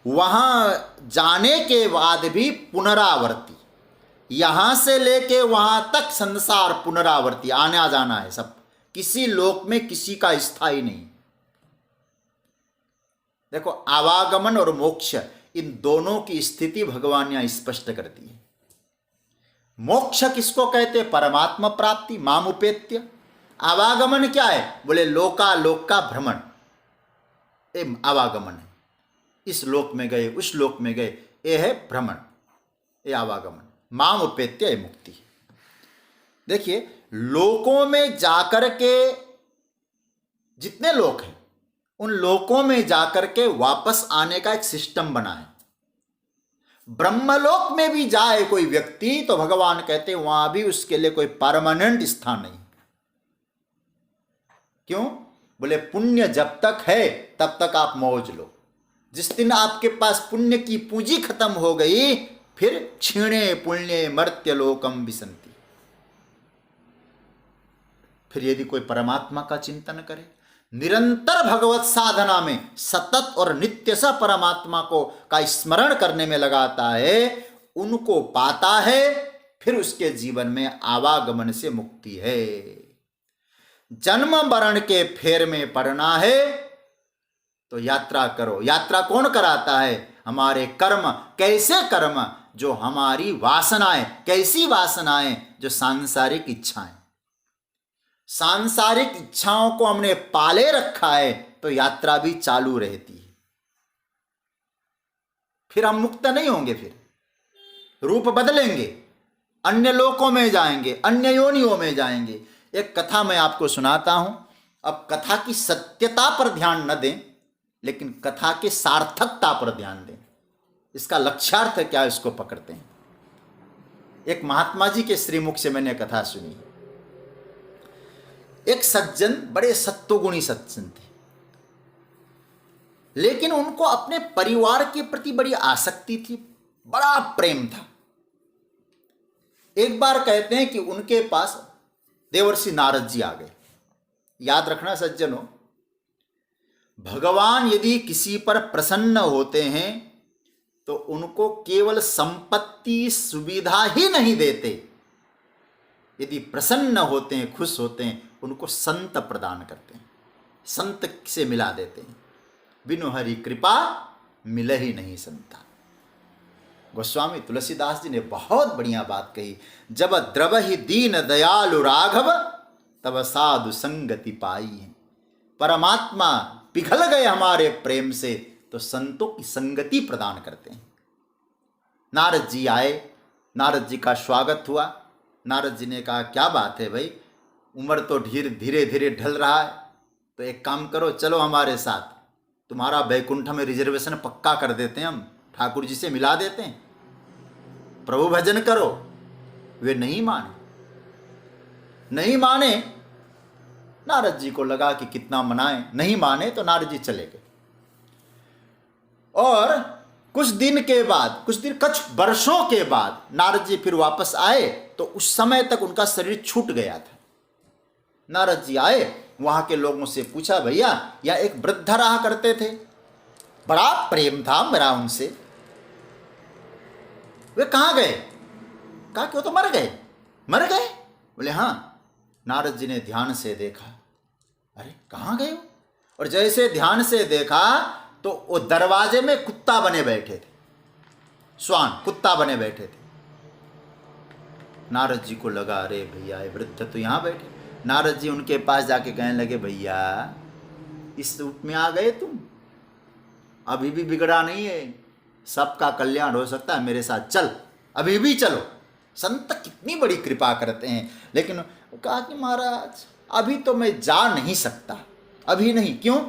वहां जाने के बाद भी पुनरावर्ती, यहां से लेके वहां तक संसार पुनरावर्ती, आना जाना है सब। किसी लोक में किसी का स्थायी नहीं। देखो, आवागमन और मोक्ष, इन दोनों की स्थिति भगवान यहां स्पष्ट करती है। मोक्ष किसको कहते हैं? परमात्मा प्राप्ति, मामुपेत्य। आवागमन क्या है? बोले लोकालोक का भ्रमण, ये आवागमन है। इस लोक में गए, उस लोक में गए, ये है भ्रमण। ये आवागमन, माम उपेत्य ये मुक्ति। देखिए, लोकों में जाकर के जितने लोक हैं उन लोकों में जाकर के वापस आने का एक सिस्टम बना है। ब्रह्मलोक में भी जाए कोई व्यक्ति तो भगवान कहते हैं वहां भी उसके लिए कोई परमानेंट स्थान नहीं। क्यों? बोले पुण्य जब तक है तब तक आप मौज लो। जिस दिन आपके पास पुण्य की पूंजी खत्म हो गई फिर क्षीणे पुण्य मर्त्य लोकम विसंति। फिर यदि कोई परमात्मा का चिंतन करे, निरंतर भगवत साधना में सतत और नित्य सा परमात्मा को का स्मरण करने में लगाता है, उनको पाता है, फिर उसके जीवन में आवागमन से मुक्ति है। जन्म मरण के फेर में पड़ना है तो यात्रा करो। यात्रा कौन कराता है? हमारे कर्म। कैसे कर्म? जो हमारी वासनाएं। कैसी वासनाएं? जो सांसारिक इच्छाएं। सांसारिक इच्छाओं को हमने पाले रखा है तो यात्रा भी चालू रहती है। फिर हम मुक्त नहीं होंगे, फिर रूप बदलेंगे, अन्य लोकों में जाएंगे, अन्य योनियों में जाएंगे। एक कथा मैं आपको सुनाता हूं। अब कथा की सत्यता पर ध्यान न दें, लेकिन कथा के सार्थकता पर ध्यान दें। इसका लक्ष्यार्थ क्या, इसको पकड़ते हैं। एक महात्मा जी के श्रीमुख से मैंने कथा सुनी। एक सज्जन, बड़े सत्वगुणी सज्जन थे, लेकिन उनको अपने परिवार के प्रति बड़ी आसक्ति थी, बड़ा प्रेम था। एक बार कहते हैं कि उनके पास देवर्षि नारद जी आ गए। याद रखना सज्जनों, भगवान यदि किसी पर प्रसन्न होते हैं तो उनको केवल संपत्ति सुविधा ही नहीं देते। यदि प्रसन्न होते हैं, खुश होते हैं, उनको संत प्रदान करते हैं, संत से मिला देते हैं। बिनु हरि कृपा मिले ही नहीं संता। गोस्वामी तुलसीदास जी ने बहुत बढ़िया बात कही। जब द्रवहि दीन दयालु राघव तब साधु संगति पाई है। परमात्मा पिघल गए हमारे प्रेम से तो संतों की संगति प्रदान करते हैं। नारद जी आए, नारद जी का स्वागत हुआ। नारद जी ने कहा क्या बात है भाई, उम्र तो धीरे धीरे ढल रहा है, तो एक काम करो, चलो हमारे साथ, तुम्हारा बैकुंठ में रिजर्वेशन पक्का कर देते हैं, हम ठाकुर जी से मिला देते हैं, प्रभु भजन करो। वे नहीं माने। नारद जी को लगा कि कितना मनाएं, नहीं माने तो नारद जी चले गए। और कुछ वर्षों के बाद नारद जी फिर वापस आए तो उस समय तक उनका शरीर छूट गया था। नारद जी आए, वहां के लोगों से पूछा, भैया यह एक वृद्ध रहा करते थे, बड़ा प्रेम था मेरा उनसे, वे कहां गए? कहा कि वो तो मर गए। बोले हाँ। नारद जी ने ध्यान से देखा, अरे कहां गए? और जैसे ध्यान से देखा तो वो दरवाजे में कुत्ता बने बैठे थे, श्वान कुत्ता बने बैठे थे। नारद जी को लगा, अरे भैया ये वृद्ध तो यहां बैठे। नारद जी उनके पास जाके कहने लगे, भैया इस रूप में आ गए तुम, अभी भी बिगड़ा नहीं है, सबका कल्याण हो सकता है, मेरे साथ चल, अभी भी चलो। संत कितनी बड़ी कृपा करते हैं। लेकिन कहा कि महाराज अभी तो मैं जा नहीं सकता, अभी नहीं। क्यों?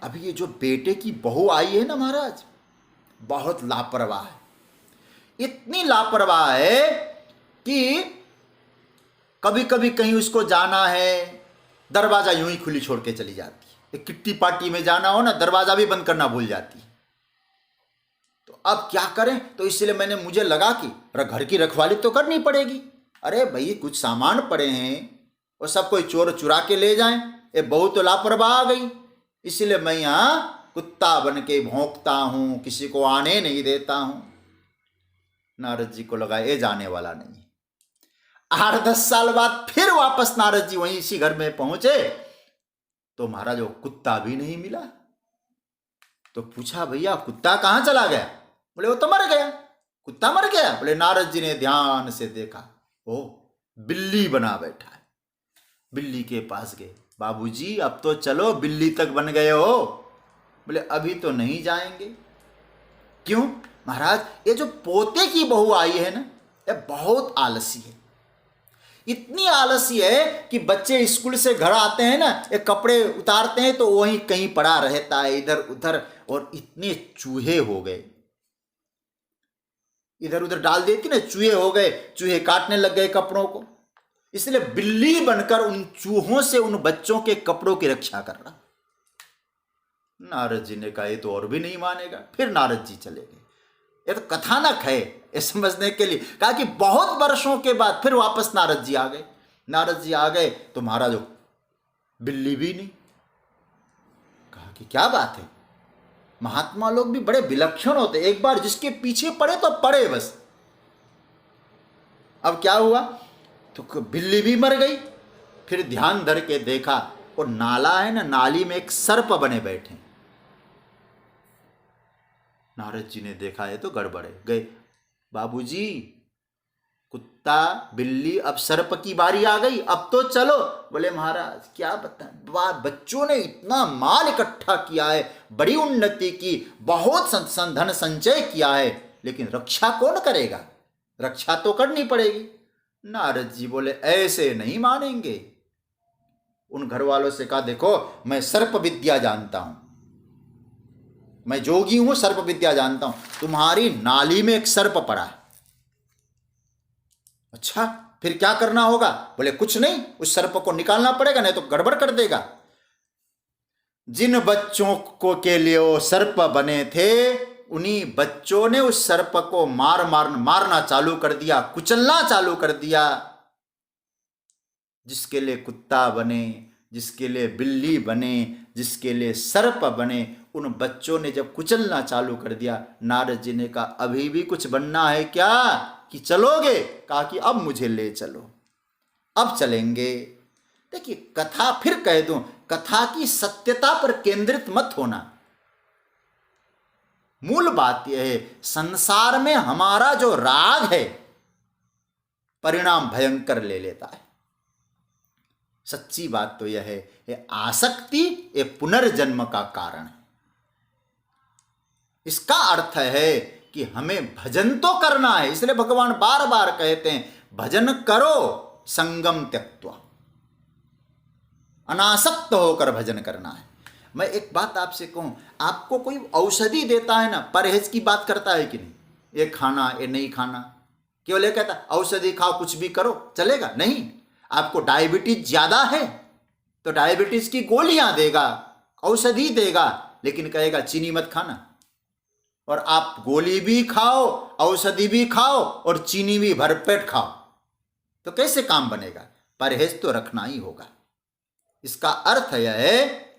अभी ये जो बेटे की बहू आई है ना महाराज, बहुत लापरवाह है, इतनी लापरवाह है कि कभी कभी कहीं उसको जाना है, दरवाजा यूं ही खुली छोड़ के चली जाती है। एक किट्टी पार्टी में जाना हो ना, दरवाजा भी बंद करना भूल जाती है। तो अब क्या करें? तो इसलिए मुझे लगा कि घर की रखवाली तो करनी पड़ेगी। अरे भाई कुछ सामान पड़े हैं और सब कोई चोर चुरा के ले जाएं, ये बहू तो लापरवाह आ गई, इसलिए मैं यहाँ कुत्ता बन के भौंकता हूँ, किसी को आने नहीं देता हूँ। नारद जी को लगा ये जाने वाला नहीं। 8-10 साल बाद फिर वापस नारद जी वहीं इसी घर में पहुंचे तो महाराज वो कुत्ता भी नहीं मिला। तो पूछा, भैया कुत्ता कहाँ चला गया? बोले वो तो मर गया। कुत्ता मर गया? बोले नारद जी ने ध्यान से देखा, ओ बिल्ली बना बैठा है। बिल्ली के पास गए, बाबूजी अब तो चलो, बिल्ली तक बन गए हो। बोले अभी तो नहीं जाएंगे। क्यों? महाराज ये जो पोते की बहू आई है ना, ये बहुत आलसी है। इतनी आलसी है कि बच्चे स्कूल से घर आते हैं ना, ये कपड़े उतारते हैं तो वहीं कहीं पड़ा रहता है इधर उधर, और इतने चूहे हो गए, इधर उधर डाल देती ना, चूहे हो गए, चूहे काटने लग गए कपड़ों को। इसलिए बिल्ली बनकर उन चूहों से उन बच्चों के कपड़ों की रक्षा कर रहा। नारद जी ने कहा ये तो और भी नहीं मानेगा। फिर नारद जी चले गए। ये तो कथानक है ये समझने के लिए। कहा कि बहुत वर्षों के बाद फिर वापस नारद जी आ गए। नारद जी आ गए तो महाराज बिल्ली भी नहीं। कहा कि क्या बात है, महात्मा लोग भी बड़े विलक्षण होते, एक बार जिसके पीछे पड़े तो पड़े बस। अब क्या हुआ, तो बिल्ली भी मर गई। फिर ध्यान धर के देखा, और नाला है ना, नाली में एक सर्प बने बैठे। नारद जी ने देखा है तो गड़बड़ है। गए, बाबूजी कुत्ता बिल्ली, अब सर्प की बारी आ गई, अब तो चलो। बोले महाराज क्या बताएं, बच्चों ने इतना माल इकट्ठा किया है, बड़ी उन्नति की, बहुत धन संचय किया है, लेकिन रक्षा कौन करेगा, रक्षा तो करनी पड़ेगी। नारद जी बोले ऐसे नहीं मानेंगे। उन घर वालों से कहा देखो मैं सर्प विद्या जानता हूं, मैं जोगी हूं, सर्प विद्या जानता हूं, तुम्हारी नाली में एक सर्प पड़ा है। अच्छा फिर क्या करना होगा? बोले कुछ नहीं, उस सर्प को निकालना पड़ेगा, नहीं तो गड़बड़ कर देगा। जिन बच्चों को के लिए वो सर्प बने थे, उन्हीं बच्चों ने उस सर्प को मारना चालू कर दिया, कुचलना चालू कर दिया। जिसके लिए कुत्ता बने, जिसके लिए बिल्ली बने, जिसके लिए सर्प बने, उन बच्चों ने जब कुचलना चालू कर दिया, नारद जी ने कहा अभी भी कुछ बनना है क्या, कि चलोगे? कहा कि अब मुझे ले चलो, अब चलेंगे। देखिए कथा, फिर कह दूं, कथा की सत्यता पर केंद्रित मत होना। मूल बात यह है, संसार में हमारा जो राग है परिणाम भयंकर ले लेता है। सच्ची बात तो यह है, ये आसक्ति ये पुनर्जन्म का कारण है। इसका अर्थ है कि हमें भजन तो करना है, इसलिए भगवान बार बार कहते हैं भजन करो संगम त्यक्त्वा, अनासक्त होकर भजन करना है। मैं एक बात आपसे कहूं, आपको कोई औषधि देता है ना, परहेज की बात करता है कि नहीं, ये खाना ये नहीं खाना, केवल ये कहता औषधि खाओ कुछ भी करो, चलेगा? नहीं। आपको डायबिटीज ज्यादा है तो डायबिटीज की गोलियां देगा, औषधि देगा, लेकिन कहेगा चीनी मत खाना। और आप गोली भी खाओ, औषधि भी खाओ और चीनी भी भरपेट खाओ, तो कैसे काम बनेगा? परहेज तो रखना ही होगा। इसका अर्थ यह है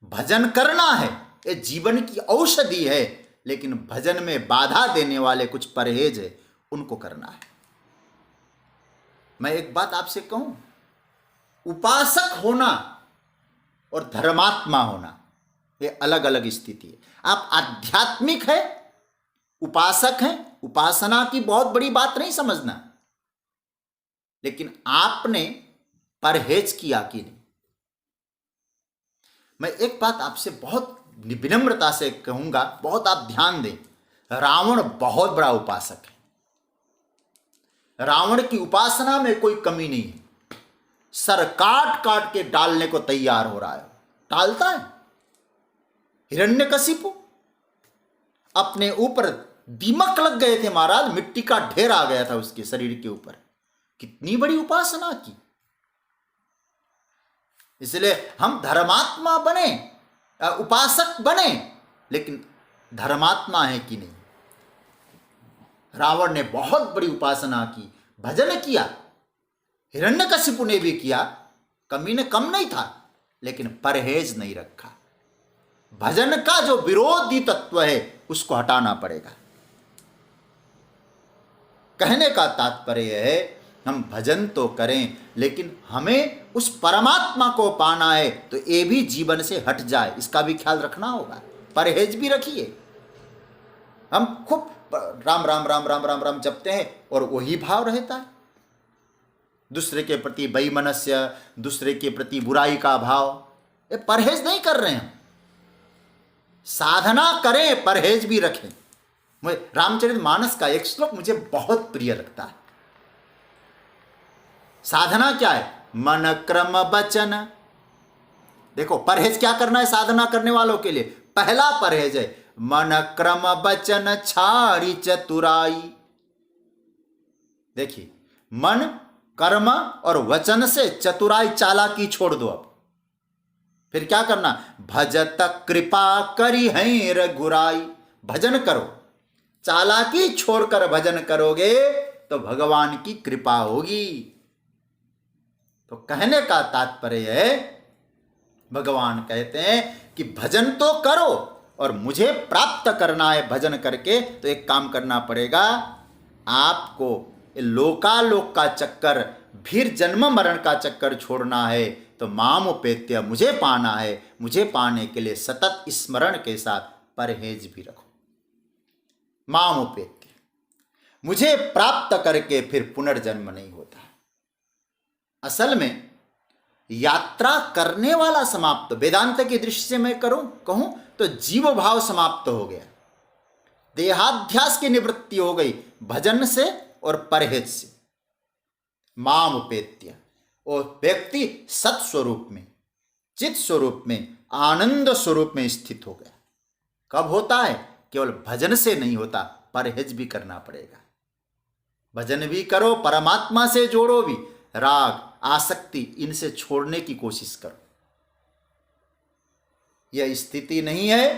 भजन करना है, ये जीवन की औषधि है, लेकिन भजन में बाधा देने वाले कुछ परहेज है, उनको करना है। मैं एक बात आपसे कहूं, उपासक होना और धर्मात्मा होना ये अलग अलग स्थिति है। आप आध्यात्मिक है, उपासक हैं, उपासना की बहुत बड़ी बात नहीं समझना, लेकिन आपने परहेज किया कि नहीं। मैं एक बात आपसे बहुत विनम्रता से कहूंगा, बहुत आप ध्यान दें, रावण बहुत बड़ा उपासक है, रावण की उपासना में कोई कमी नहीं है, सर काट काट के डालने को तैयार हो रहा है, टालता है। हिरण्यकशिपु अपने ऊपर दीमक लग गए थे महाराज, मिट्टी का ढेर आ गया था उसके शरीर के ऊपर, कितनी बड़ी उपासना की। इसलिए हम धर्मात्मा बने, उपासक बने, लेकिन धर्मात्मा है कि नहीं। रावण ने बहुत बड़ी उपासना की, भजन किया, हिरण्यकशिपु ने भी किया, कमी ने कम नहीं था, लेकिन परहेज नहीं रखा। भजन का जो विरोधी तत्व है उसको हटाना पड़ेगा। कहने का तात्पर्य है हम भजन तो करें, लेकिन हमें उस परमात्मा को पाना है, तो ये भी जीवन से हट जाए, इसका भी ख्याल रखना होगा। परहेज भी रखिए। हम खूब राम राम राम राम राम राम जपते हैं और वही भाव रहता है, दूसरे के प्रति बेईमानस्य, दूसरे के प्रति बुराई का भाव, ये परहेज नहीं कर रहे हैं। साधना करें, परहेज भी रखें। मुझे रामचरितमानस का एक श्लोक मुझे बहुत प्रिय लगता है। साधना क्या है? मन क्रम वचन। देखो परहेज क्या करना है साधना करने वालों के लिए? पहला परहेज है मन क्रम वचन छाड़ी चतुराई। देखिए, मन कर्म और वचन से चतुराई चालाकी छोड़ दो। अब फिर क्या करना? भजत कृपा करी है रघुराई। भजन करो, चालाकी छोड़कर भजन करोगे तो भगवान की कृपा होगी। तो कहने का तात्पर्य है, भगवान कहते हैं कि भजन तो करो और मुझे प्राप्त करना है भजन करके, तो एक काम करना पड़ेगा आपको, लोकालोक का चक्कर, फिर जन्म मरण का चक्कर छोड़ना है। तो मामुपेत्य, मुझे पाना है, मुझे पाने के लिए सतत स्मरण के साथ परहेज भी रखो। मामुपेत्य, मुझे प्राप्त करके फिर पुनर्जन्म नहीं होता। असल में यात्रा करने वाला समाप्त, वेदांत की दृष्टि से मैं कहूं तो जीव भाव समाप्त हो गया, देहाध्यास की निवृत्ति हो गई भजन से और परहेज से। मामुपेत्य, और व्यक्ति सत स्वरूप में, चित स्वरूप में, आनंद स्वरूप में स्थित हो गया। कब होता है? केवल भजन से नहीं होता, परहेज भी करना पड़ेगा। भजन भी करो, परमात्मा से जोड़ो भी, राग आसक्ति इनसे छोड़ने की कोशिश करो। यह स्थिति नहीं है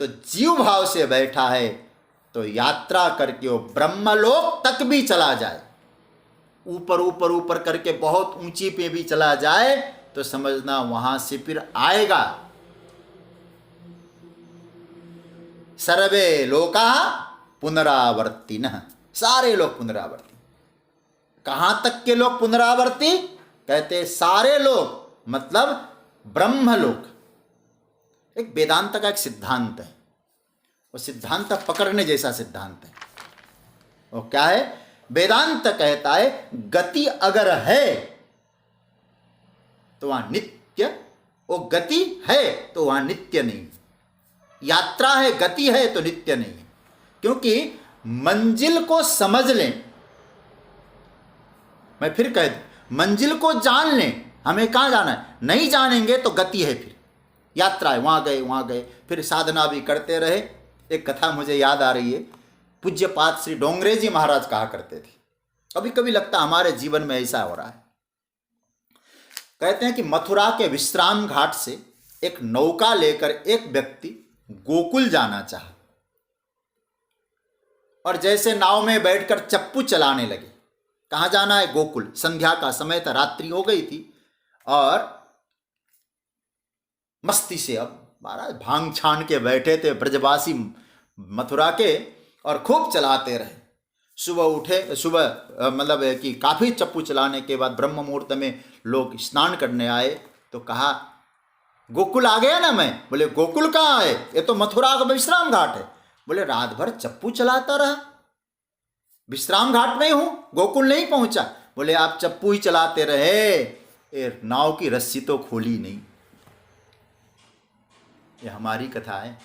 तो जीव भाव से बैठा है तो यात्रा करके वो ब्रह्मलोक तक भी चला जाए, ऊपर ऊपर ऊपर करके बहुत ऊंची पे भी चला जाए तो समझना वहां से फिर आएगा। सर्वे लोका पुनरावर्तिनः, सारे लोग पुनरावर्ती। कहां तक के लोग पुनरावर्ती? कहते सारे लोग, मतलब ब्रह्मलोक। एक वेदांत का एक सिद्धांत है, वो सिद्धांत पकड़ने जैसा सिद्धांत है। वो क्या है? वेदांत कहता है गति अगर है तो वहां नित्य, वो गति है तो वहां नित्य नहीं। यात्रा है, गति है तो नित्य नहीं है। क्योंकि मंजिल को समझ लें, मैं फिर कह दूं, मंजिल को जान लें, हमें कहाँ जाना है, नहीं जानेंगे तो गति है, फिर यात्रा है, वहाँ गए, फिर साधना भी करते रहे। एक कथा मुझे याद आ रही है, पूज्यपाद श्री डोंगरे जी महाराज कहा करते थे, कभी कभी लगता हमारे जीवन में ऐसा हो रहा है। कहते हैं कि मथुरा के विश्राम घाट से एक नौका लेकर एक व्यक्ति गोकुल जाना चाहा, और जैसे नाव में बैठकर चप्पू चलाने लगे। कहाँ जाना है? गोकुल। संध्या का समय था, रात्रि हो गई थी, और मस्ती से अब महाराज भांग छान के बैठे थे ब्रजवासी मथुरा के, और खूब चलाते रहे। सुबह उठे, सुबह मतलब कि काफ़ी चप्पू चलाने के बाद ब्रह्म मुहूर्त में लोग स्नान करने आए, तो कहा गोकुल आ गया ना मैं। बोले गोकुल कहाँ है? ये तो मथुरा का विश्राम घाट है। बोले रात भर चप्पू चलाता रहा, विश्राम घाट में हूं, गोकुल नहीं पहुंचा। बोले आप चप्पू ही चलाते रहे, नाव की रस्सी तो खोली नहीं। ये हमारी कथा है।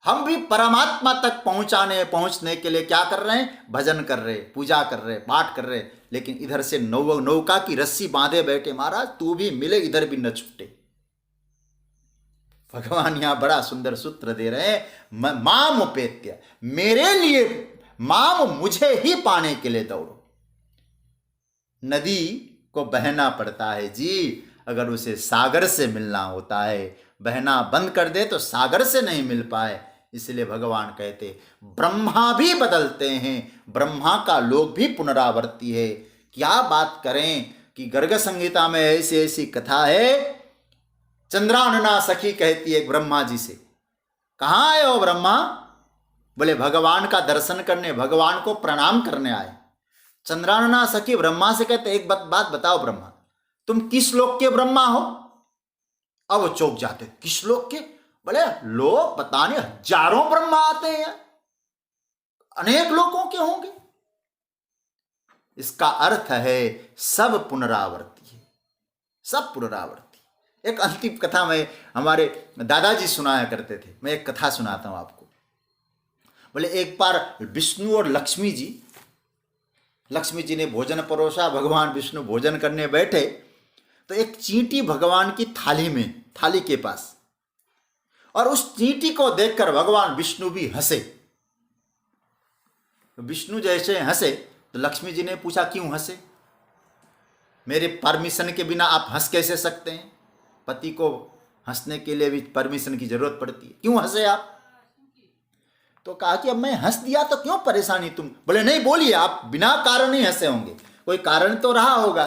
हम भी परमात्मा तक पहुंचने के लिए क्या कर रहे हैं? भजन कर रहे, पूजा कर रहे, पाठ कर रहे, लेकिन इधर से नौका की रस्सी बांधे बैठे, महाराज तू भी मिले इधर भी न छूटे। भगवान यहां बड़ा सुंदर सूत्र दे रहे हैं, माम उपेत्य, मेरे लिए, माम मुझे ही पाने के लिए दौड़ो। नदी को बहना पड़ता है जी, अगर उसे सागर से मिलना होता है, बहना बंद कर दे तो सागर से नहीं मिल पाए। इसलिए भगवान कहते ब्रह्मा भी बदलते हैं, ब्रह्मा का लोक भी पुनरावर्ती है। क्या बात करें कि गर्ग संहिता में ऐसी ऐसी कथा है। चंद्रानना सखी कहती है ब्रह्मा जी से, कहाँ आए हो ब्रह्मा? बोले भगवान का दर्शन करने, भगवान को प्रणाम करने आए। चंद्रानना सखी ब्रह्मा से कहते एक बात बताओ ब्रह्मा, तुम किस लोक के ब्रह्मा हो? अब वो चौंक जाते, किस लोक के? बोले लोग पता नहीं, हजारों ब्रह्मा आते हैं, अनेक लोकों के होंगे। इसका अर्थ है सब पुनरावर्ती है, सब पुनरावर्ती। एक अंतिम कथा में हमारे दादाजी सुनाया करते थे, मैं एक कथा सुनाता हूं आपको। बोले एक बार विष्णु और लक्ष्मी जी ने भोजन परोसा, भगवान विष्णु भोजन करने बैठे तो एक चींटी भगवान की थाली के पास, और उस चींटी को देखकर भगवान विष्णु भी हंसे। विष्णु जैसे हंसे तो लक्ष्मी जी ने पूछा क्यों हंसे, मेरे परमिशन के बिना आप हंस कैसे सकते हैं? पति को हंसने के लिए भी परमिशन की जरूरत पड़ती है, क्यों हंसे आप? तो कहा कि अब मैं हंस दिया तो क्यों परेशानी तुम? बोले नहीं, बोलिए, आप बिना कारण ही हंसे होंगे, कोई कारण तो रहा होगा।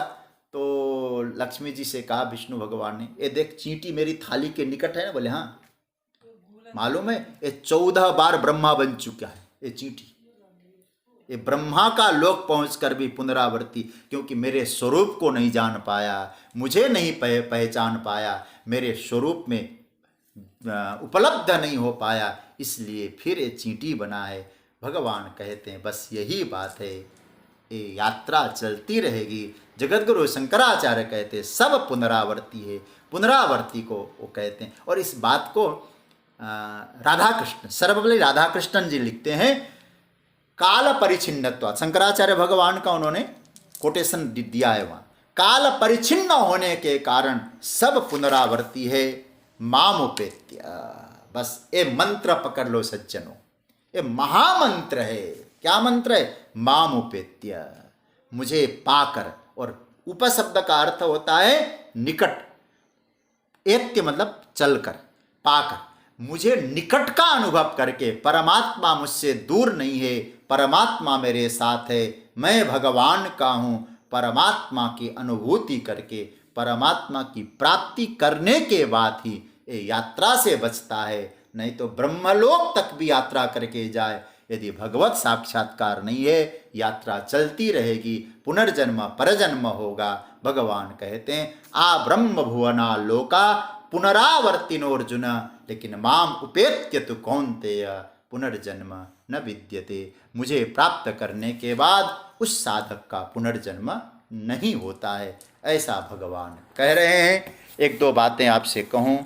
तो लक्ष्मी जी से कहा विष्णु भगवान ने, ये देख चींटी मेरी थाली के निकट है ना। बोले हाँ मालूम है, ये 14 बार ब्रह्मा बन चुका है ये चींटी, ये ब्रह्मा का लोक पहुंचकर भी पुनरावर्ती, क्योंकि मेरे स्वरूप को नहीं जान पाया, मुझे नहीं पहचान पाया, मेरे स्वरूप में उपलब्ध नहीं हो पाया, इसलिए फिर ये चींटी बना है। भगवान कहते हैं बस यही बात है, ये यात्रा चलती रहेगी। जगतगुरु शंकराचार्य कहते हैं सब पुनरावर्ती है, पुनरावर्ती को वो कहते हैं। और इस बात को राधाकृष्ण, सर्वपल्ली राधाकृष्णन जी लिखते हैं, काल परिच्छिन्नत्व, शंकराचार्य भगवान का उन्होंने कोटेशन दिया है वहाँ, काल परिच्छिन्न होने के कारण सब पुनरावर्ती है, मामुपेत्य। बस ये मंत्र पकड़ लो सज्जनों, ये महामंत्र है। क्या मंत्र है? मामुपेत्य, मुझे पाकर। और उपशब्द का अर्थ होता है निकट, एत्य मतलब चलकर, पाकर, मुझे निकट का अनुभव करके। परमात्मा मुझसे दूर नहीं है, परमात्मा मेरे साथ है, मैं भगवान का हूँ। परमात्मा की अनुभूति करके, परमात्मा की प्राप्ति करने के बाद ही ये यात्रा से बचता है। नहीं तो ब्रह्मलोक तक भी यात्रा करके जाए, यदि भगवत साक्षात्कार नहीं है, यात्रा चलती रहेगी, पुनर्जन्म परजन्म होगा। भगवान कहते हैं आ ब्रह्म भुवना लोका पुनरावर्तिनोर्जुन, लेकिन माम उपेत्य तु कौन्तेय पुनर्जन्म न विद्यते। मुझे प्राप्त करने के बाद उस साधक का पुनर्जन्म नहीं होता है, ऐसा भगवान कह रहे हैं। एक दो बातें आपसे कहूँ